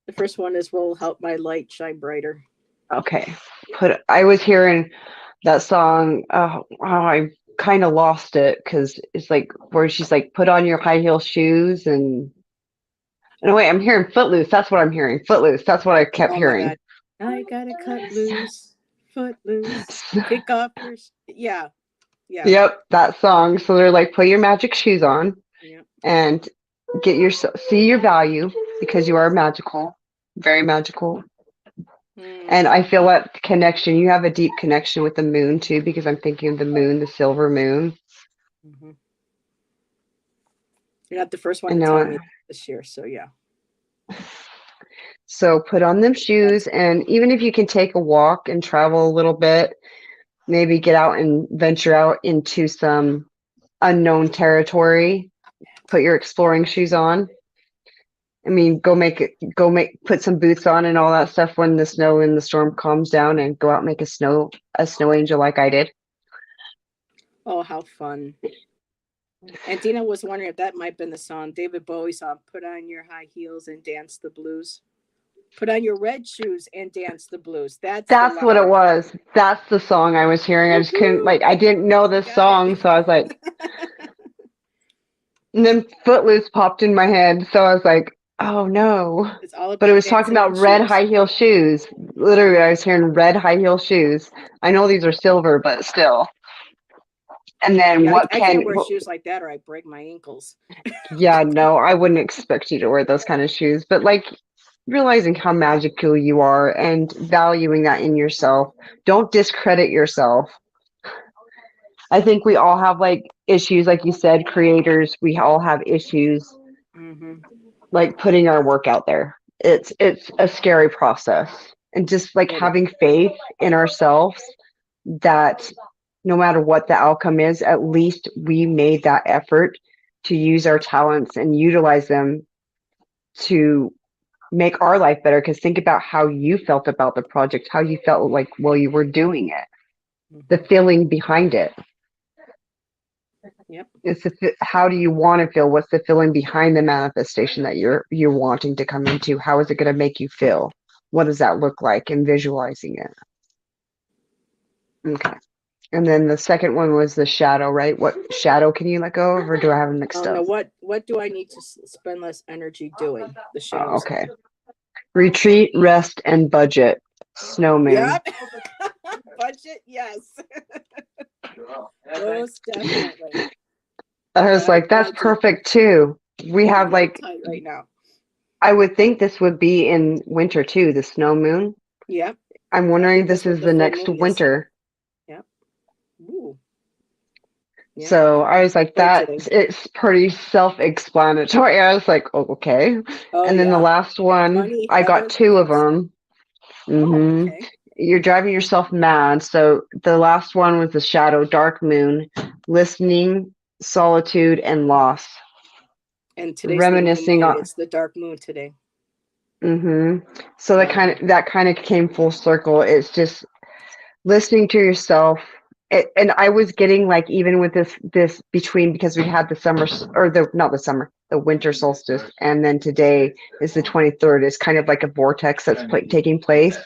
The first one is, will help my light shine brighter. Okay. I was hearing that song. I kind of lost it because it's like where she's like, put on your high heel shoes and no, wait, I'm hearing Footloose. That's what I'm hearing. Footloose. That's what I kept Oh my hearing. God. I gotta cut loose, foot loose, kick off your. Yeah, yeah, Yep, that song. So they're like, put your magic shoes on yeah. and get your see your value because you are magical, very magical. And Mm. I feel that connection. You have a deep connection with the moon too, because I'm thinking of the moon, the silver moon. Hmm. You're not the first one And to tell now, me this year, so yeah. so put on them That's shoes, and even if you can take a walk and travel a little bit, maybe get out and venture out into some unknown territory. Put your exploring shoes on. I mean, put some boots on and all that stuff when the snow and the storm calms down, and go out and make a snow angel like I did. oh, how fun. And Dina was wondering if that might have been the song, David Bowie song, "Put on your high heels and dance the blues." Put on your red shoes and dance the blues. That's the That's what it line. was. That's the song I was hearing. I just couldn't Woohoo! I didn't know You this got it. song, so I was like, and then Footloose popped in my head, so I was like, oh no. It's all But it about was talking dancing in about red shoes. high heel shoes. Literally, I was hearing red high heel shoes. I know these are silver, but still. And then Yeah, what I can't can, wear what, shoes like that or I break my ankles. yeah, no, I wouldn't expect you to wear those kind of shoes, but like realizing how magical you are and valuing that in yourself. Don't discredit yourself. I think we all have like issues, like you said, creators, we all have issues Hmm. like putting our work out there. It's a scary process. And just like It is. having faith in ourselves that no matter what the outcome is, at least we made that effort to use our talents and utilize them to make our life better. Because think about how you felt about the project, how you felt like while you were doing it, the Hmm. feeling behind it. Yep. How do you want to feel? What's the feeling behind the manifestation that you're wanting to come into? How is it going to make you feel? What does that look like? And visualizing it. Okay. And then the second one was the shadow, right? What shadow can you let go of, or do I have them Oh mixed no, up? what do I need to spend less energy doing? The Oh, shadows. okay. Retreat, rest, and budget. Snow moon. Yep. Budget, yes. Most definitely. I was Gotta like, that's budget. perfect too. We I'm have real like, tight right now. I would think this would be in winter too, the snow moon. Yep. I'm I wondering think if that's this what is the the full next moon is. winter. Yep. Ooh. Yeah. So I was like, that Budgeting. it's pretty self-explanatory. I was like, oh, okay. Oh And then the yeah. last one, Money, I got Heather, two of yes. them. Oh, Hmm. okay. You're driving yourself mad. So the last one was the shadow, dark moon, listening, solitude, and loss. And today's the new Reminiscing moon. on. It's the dark moon today. So Wow. that kind of came full circle. It's just listening to yourself. And I was getting like, even with this between, because we had the summer or the not the summer, the winter solstice, and then today is the 23rd. It's kind of like a vortex that's taking place.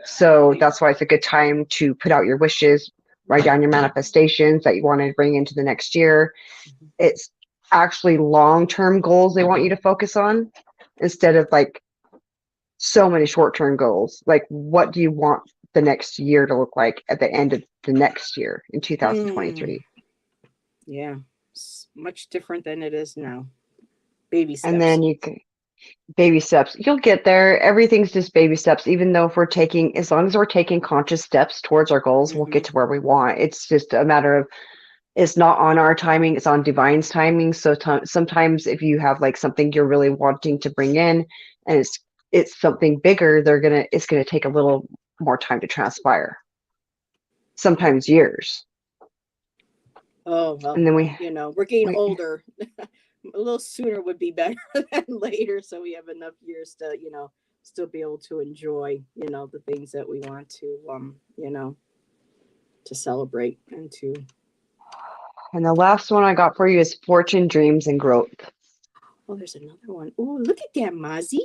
So that's why it's a good time to put out your wishes, write down your manifestations that you want to bring into the next year. Mhm. It's actually long-term goals they want you to focus on instead of like so many short-term goals. Like, what do you want the next year to look like at the end of the next year in Mm, 2023? yeah. Much different than it is now. Baby And steps. then you can, Baby steps. You'll get there. Everything's just baby steps. Even though if we're taking, as long as we're taking conscious steps towards our goals, we'll get to where we want. It's just a matter of, it's not on our timing, it's on divine's timing. So sometimes if you have like something you're really wanting to bring in and it's something bigger, it's gonna take a little more time to transpire. Sometimes years. Oh, well, And then we're getting we older. A little sooner would be better than later, so we have enough years to, still be able to enjoy, the things that we want to, to celebrate and to. and the last one I got for you is fortune, dreams, and growth. Oh, there's another one. Oh, look at that, Mozzie.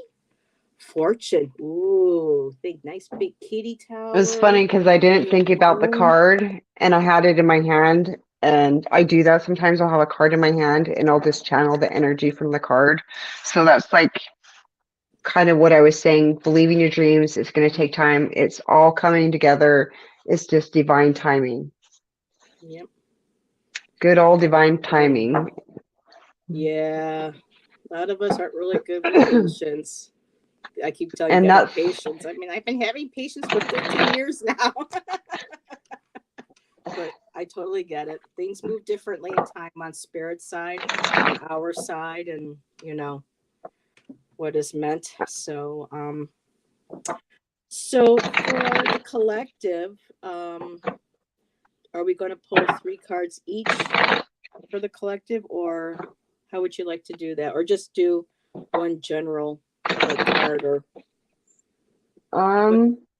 Fortune. Ooh, big, nice big kitty tower. It was funny because I didn't think about the card and I had it in my hand. And I do that sometimes. I'll have a card in my hand and I'll just channel the energy from the card. So that's like kind of what I was saying. Believe in your dreams. It's going to take time. It's all coming together. It's just divine timing. Yep. Good old divine timing. Yeah. A lot of us aren't really good with patience. I keep telling you, And gotta have that's patience. I mean, I've been having patience for 15 years now. But I totally get it. Things move differently in time on spirit side, on our side, and what is meant. So so for the collective, are we going to pull 3 cards each for the collective, or how would you like to do that, or just do one general card, or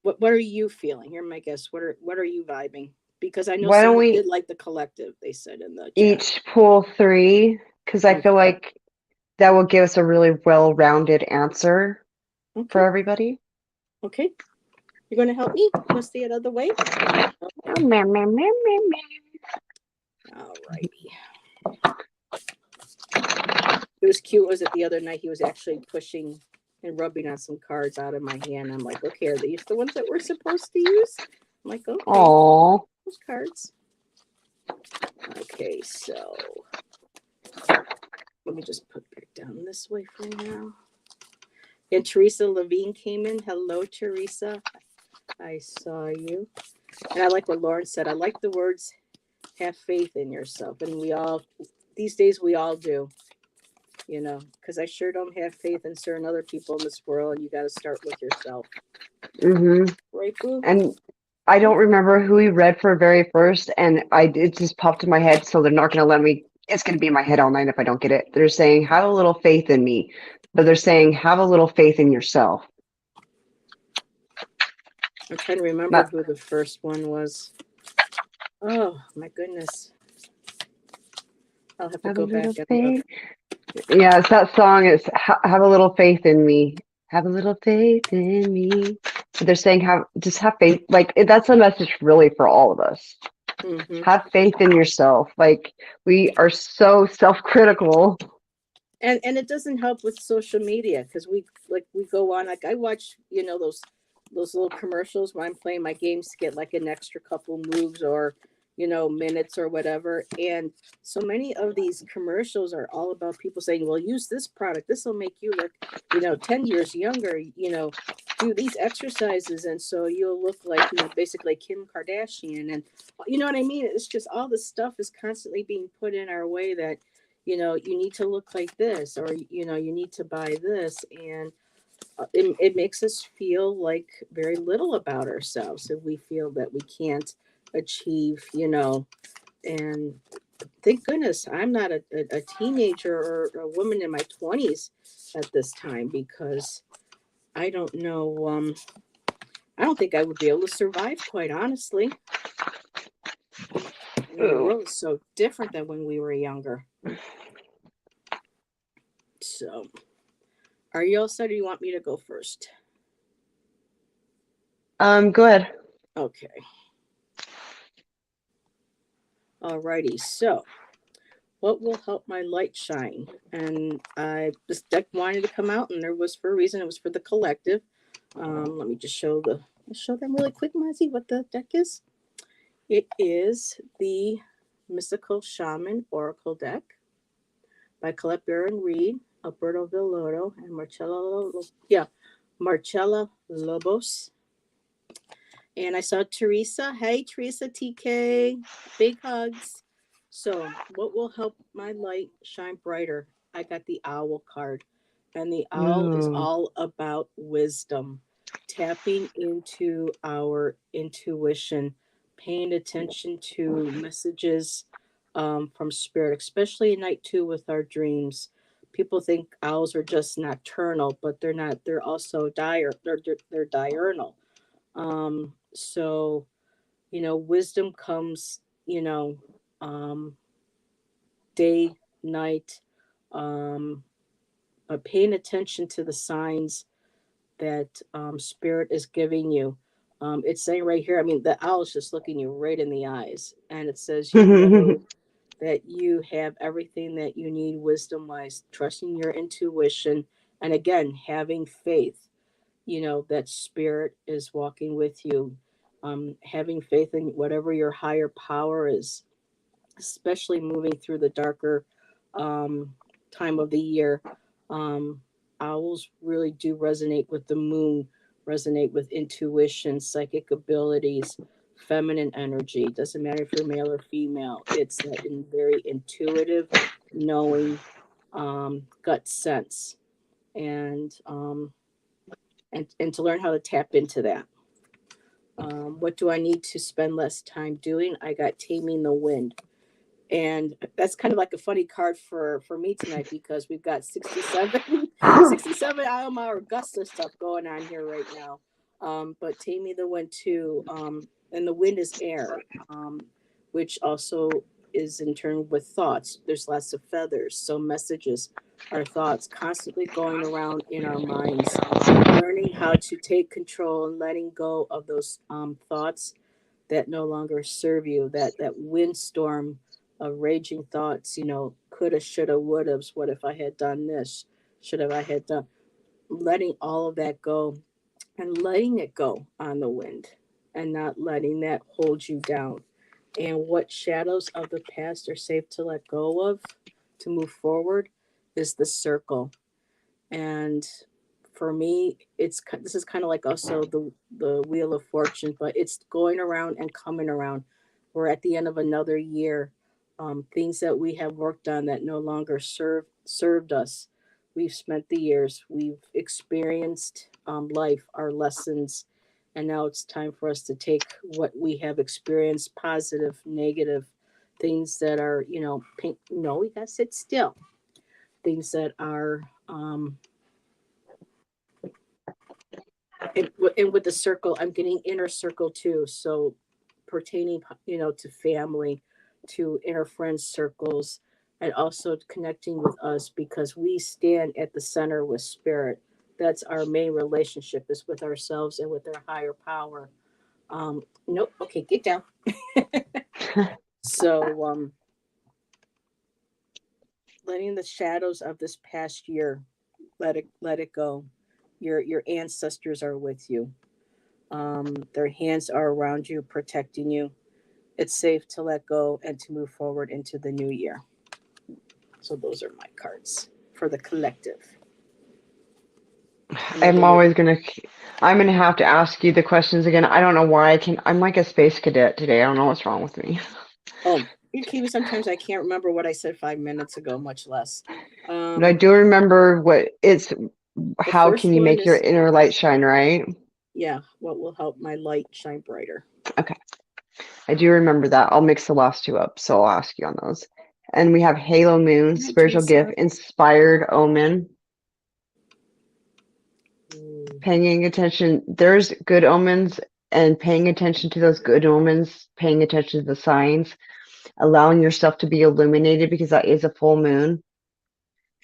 what are you feeling? Here, my guess. What are you vibing? Because I know why don't someone we did like the collective. They said in the chat. each pull 3? Because I feel like that will give us a really well-rounded answer for everybody. Okay. You're going to help me? You want to stay out of the way? All righty. It was cute. Was it the other night? He was actually pushing and rubbing on some cards out of my hand. I'm like, okay, are these the ones that we're supposed to use? I'm like, okay. Aww. Those cards. Okay, so let me just put back down this way for now. And Teresa Levine came in. Hello, Teresa. I saw you. And I like what Lauren said. I like the words, have faith in yourself. And these days we all do, because I sure don't have faith in certain other people in this world. And you got to start with yourself. Right, Boo? And I don't remember who he read for very first. And it just popped in my head. So they're not going to let me. It's going to be in my head all night if I don't get it. They're saying, have a little faith in me. But they're saying, have a little faith in yourself. I'm trying to remember who the first one was. Oh, my goodness. I'll have to go back and look. Yeah, it's that song. It's have a little faith in me. Have a little faith in me. But they're saying just have faith. Like that's a message really for all of us. Have faith in yourself. Like we are so self-critical. And it doesn't help with social media because we go on, like I watch, those little commercials when I'm playing my games to get like an extra couple moves or, minutes or whatever. And so many of these commercials are all about people saying, well, use this product. This will make you look, 10 years younger, do these exercises. And so you'll look like, basically Kim Kardashian. And you know what I mean? It's just all this stuff is constantly being put in our way that, you need to look like this, or, you need to buy this. And it makes us feel like very little about ourselves if we feel that we can't achieve, and thank goodness I'm not a teenager or a woman in my 20s at this time, because I don't know, I don't think I would be able to survive, quite honestly. The world is so different than when we were younger. So, are you all set, or do you want me to go first? Go ahead. Okay. Alrighty. So, what will help my light shine? And this deck wanted to come out, and there was for a reason. It was for the collective. Let me just show them really quick, Mazzy, what the deck is. It is the Mystical Shaman Oracle deck. by Colette Baron Reed, Alberto Villotto, and Marcella Lobos. And I saw Teresa. Hey, Teresa TK. Big hugs. So, what will help my light shine brighter? I got the owl card. And the owl is Ooh. all about wisdom, tapping into our intuition, paying attention to messages from spirit, especially at night too with our dreams. People think owls are just nocturnal, but they're not. They're also they're diurnal. So, wisdom comes, um, day, night, um, but paying attention to the signs that spirit is giving you. It's saying right here, I mean, the owl is just looking you right in the eyes, and it says, know that you have everything that you need wisdom wise, trusting your intuition, and again, having faith, that spirit is walking with you, having faith in whatever your higher power is, especially moving through the darker um, time of the year. Um, Owls really do resonate with the moon, resonate with intuition, psychic abilities, feminine energy. Doesn't matter if you're male or female. It's that very intuitive, knowing, gut sense, and and to learn how to tap into that. What do I need to spend less time doing? I got taming the wind. And that's kind of like a funny card for me tonight because we've got 67 mile gusts of stuff going on here right now. But taming the wind too. And the wind is air, which also is in turn with thoughts. There's lots of feathers. So messages are thoughts constantly going around in our minds. Learning how to take control and letting go of those thoughts that no longer serve you, that windstorm of raging thoughts, coulda, shoulda, woulda, what if I had done this? Should have I had done? Letting all of that go and letting it go on the wind and not letting that hold you down. And what shadows of the past are safe to let go of to move forward is the circle. And for me, this is kind of like also the wheel of fortune, but it's going around and coming around. We're at the end of another year. Things that we have worked on that no longer served us. We've spent the years. We've experienced life, our lessons, and now it's time for us to take what we have experienced, positive, negative, things that are pink. No, we gotta sit still. Things that are and with the circle, I'm getting inner circle too. So pertaining, to family, to inner friends circles, and also connecting with us because we stand at the center with spirit. That's our main relationship is with ourselves and with our higher power. Nope. Okay, get down. So, letting the shadows of this past year, let it go. Your ancestors are with you. Their hands are around you, protecting you. It's safe to let go and to move forward into the new year. So those are my cards for the collective. I'm gonna have to ask you the questions again. I don't know why I'm like a space cadet today. I don't know what's wrong with me. Oh, Kiwi, sometimes I can't remember what I said 5 minutes ago, much less. But I do remember how first can you one make your is- inner light shine, right? Yeah, what will help my light shine brighter? Okay. I do remember that. I'll mix the last two up, so I'll ask you on those. And we have Halo Moon, Hi, Spiritual Teresa. Gift, Inspired Omen. Paying attention, there's good omens, and paying attention to those good omens, paying attention to the signs, allowing yourself to be illuminated because that is a full moon,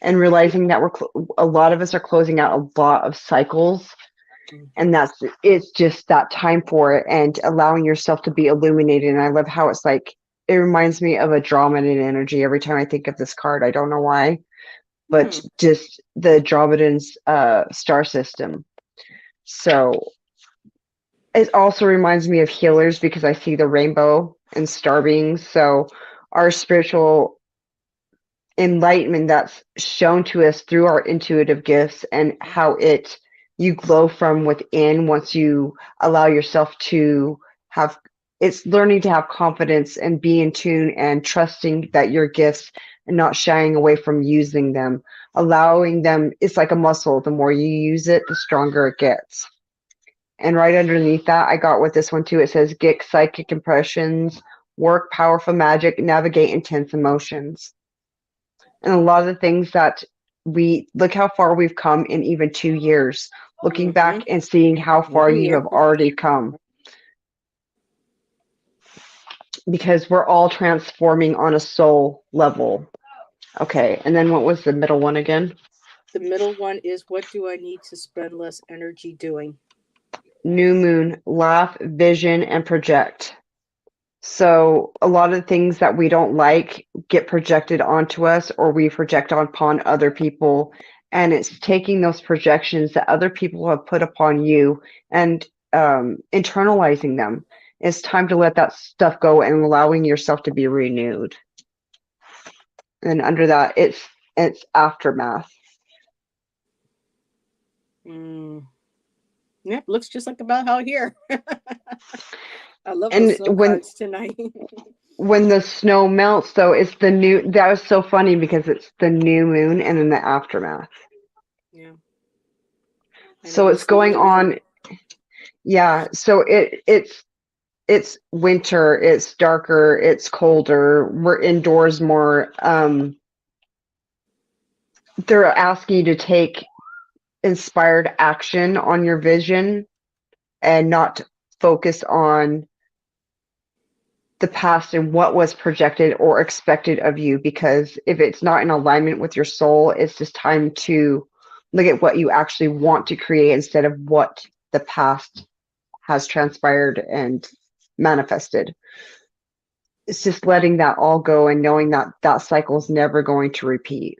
and realizing that a lot of us are closing out a lot of cycles, and it's just that time for it, and allowing yourself to be illuminated. And I love how it's like it reminds me of a Andromedan energy every time I think of this card. I don't know why, but just the Andromedan's star system. So it also reminds me of healers because I see the rainbow and star beings. So our spiritual enlightenment that's shown to us through our intuitive gifts, and how you glow from within once you allow yourself to have it's learning to have confidence and be in tune and trusting that your gifts and not shying away from using them, allowing them. It's like a muscle. The more you use it, the stronger it gets. And right underneath that, I got with this one too. It says, get psychic impressions, work powerful magic, navigate intense emotions. And a lot of the things that we look how far we've come in even 2 years, looking back and seeing how far 1 you year. have already come. Because we're all transforming on a soul level. Okay, and then what was the middle one again? The middle one is, what do I need to spend less energy doing? New moon, laugh, vision, and project. So a lot of the things that we don't like get projected onto us, or we project upon other people. And it's taking those projections that other people have put upon you and internalizing them. It's time to let that stuff go and allowing yourself to be renewed. And under that, it's aftermath. Yep, looks just like about how here. I love And those snow cards tonight. when the snow melts, though, it's the new. That was so funny because it's the new moon and then the aftermath. Yeah. So it's going on. Yeah. So it's winter. It's darker. It's colder. We're indoors more. They're asking you to take inspired action on your vision and not focus on the past and what was projected or expected of you, because if it's not in alignment with your soul, it's just time to look at what you actually want to create instead of what the past has transpired and manifested. It's just letting that all go and knowing that that cycle is never going to repeat.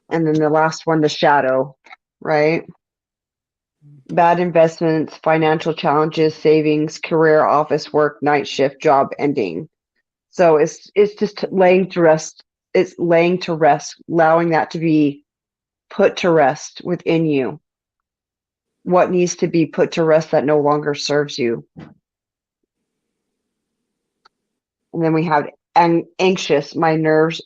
And then the last one, the shadow, right? Bad investments, financial challenges, savings, career, office work, night shift, job ending. So it's just laying to rest. It's laying to rest, allowing that to be put to rest within you. What needs to be put to rest that no longer serves you. And then we have anxious. My nerves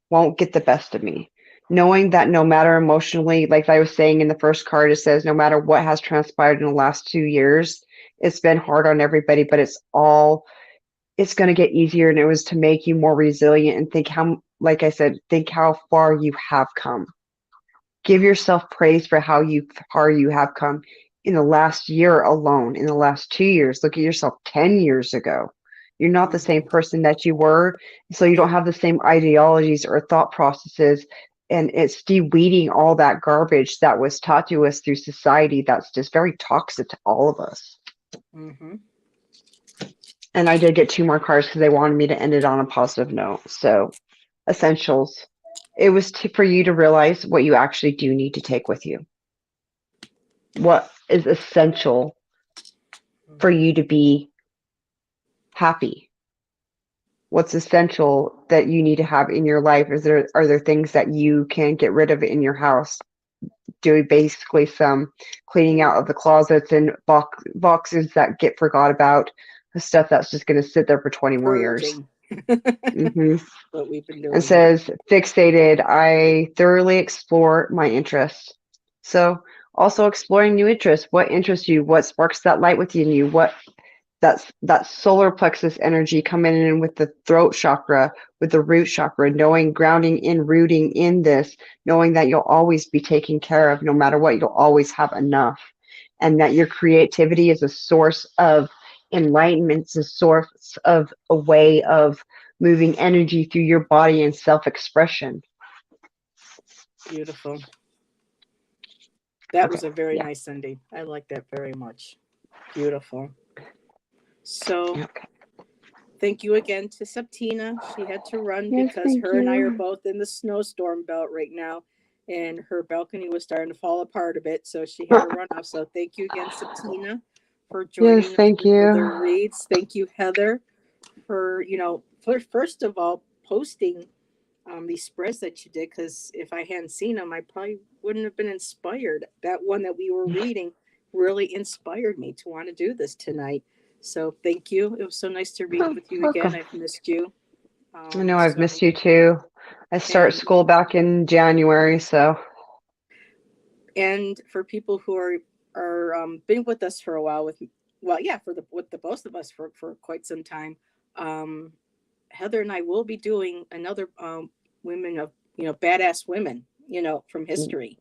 won't get the best of me. Knowing that no matter emotionally, like I was saying in the first card, it says no matter what has transpired in the last 2 years, it's been hard on everybody, but it's going to get easier. And it was to make you more resilient and think how, like I said, think how far you have come. Give yourself praise for how far you have come in the last year alone, in the last 2 years. Look at yourself 10 years ago. You're not the same person that you were. So you don't have the same ideologies or thought processes. And it's de-weeding all that garbage that was taught to us through society that's just very toxic to all of us. And I did get 2 more cards because they wanted me to end it on a positive note. So, essentials. It was for you to realize what you actually do need to take with you. What is essential for you to be happy? What's essential that you need to have in your life? Are there things that you can get rid of in your house? Doing basically some cleaning out of the closets and boxes that get forgot about, the stuff that's just going to sit there for 20 more years. What we've been doing. It says fixated. I thoroughly explore my interests. So also exploring new interests. What interests you? What sparks that light within you? What that solar plexus energy coming in with the throat chakra, with the root chakra, knowing, grounding in, rooting in this, knowing that you'll always be taken care of no matter what. You'll always have enough, and that your creativity is a source of enlightenment. It's a source of a way of moving energy through your body and self-expression. Beautiful. That was a very nice Sunday. I like that very much. Beautiful. So thank you again to Septina. She had to run because her and I are both in the snowstorm belt right now, and her balcony was starting to fall apart a bit, so she had to run off. So thank you again, Septina, for joining us for the reads. Thank you, Heather, for first of all, posting these spreads that you did, because if I hadn't seen them, I probably wouldn't have been inspired. That one that we were reading really inspired me to want to do this tonight. So thank you. It was so nice to read Oh, with you again. welcome. I've missed you. I know I've So missed you too. I start and school back in January, so and for people who are been with us for a while with well yeah for the with the both of us for quite some time. um Heather and I will be doing another women of badass women from history.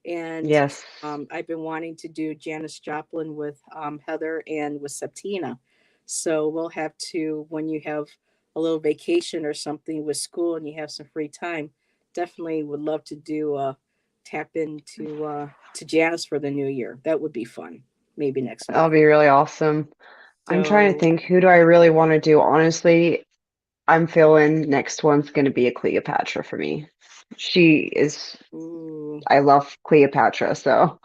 And yes, I've been wanting to do Janis Joplin with Heather and with Septina. So we'll have to, when you have a little vacation or something with school and you have some free time, definitely would love to do tap into to Janis for the new year. That would be fun. Maybe next that'll month. be really awesome. I'm trying to So think, who do I really want to do? Honestly, I'm feeling next one's going to be a Cleopatra for me. She is, ooh. I love Cleopatra, so.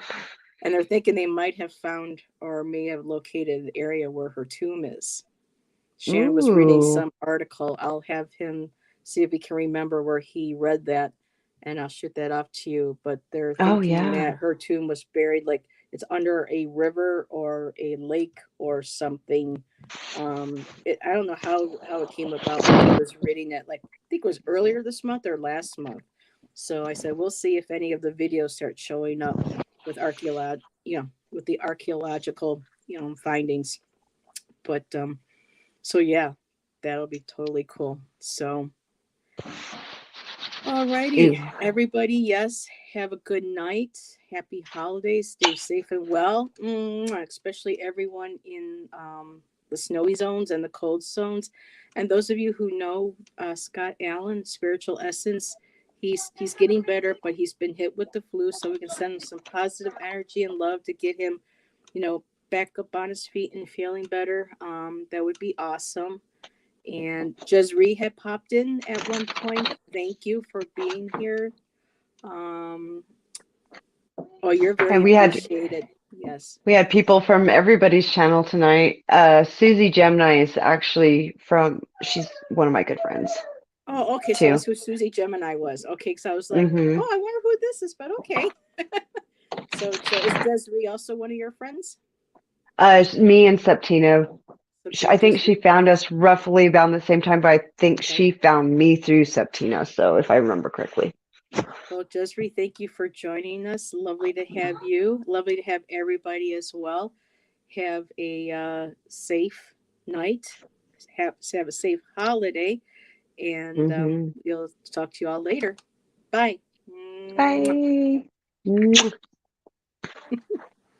And they're thinking they might have found or may have located the area where her tomb is. Shannon was reading Ooh. some article. I'll have him see if he can remember where he read that, and I'll shoot that off to you. But they're Oh, thinking yeah. that her tomb was buried like it's under a river or a lake or something. I don't know how it came about, but he was reading it like I think it was earlier this month or last month. So I said we'll see if any of the videos start showing up with with the archaeological findings. But so yeah, that'll be totally cool. So alrighty, Ew. everybody, yes, have a good night. Happy holidays. Stay safe and well. Especially everyone in the snowy zones and the cold zones. And those of you who know Scott Allen, Spiritual Essence, he's getting better, but he's been hit with the flu. So we can send him some positive energy and love to get him, back up on his feet and feeling better. That would be awesome. And Jezree had popped in at one point. Thank you for being here. Um, oh, you're very And we had appreciated. Yes. we had people from everybody's channel tonight. Susie Gemini is actually she's one of my good friends Oh, okay. So too. that's who Susie Gemini was. Okay, because I was like, Mm-hmm. oh, I wonder who this is, but okay. So is Desiree also one of your friends? Me and Septina. Something I think she Desiree. found us roughly about the same time, but I think Okay. she found me through Septina. So if I remember correctly. Well, Desiree, thank you for joining us. Lovely to have you. Lovely to have everybody as well. Have a safe night. Have a safe holiday, and Mm-hmm. we'll talk to you all later. Bye. Mwah. Bye.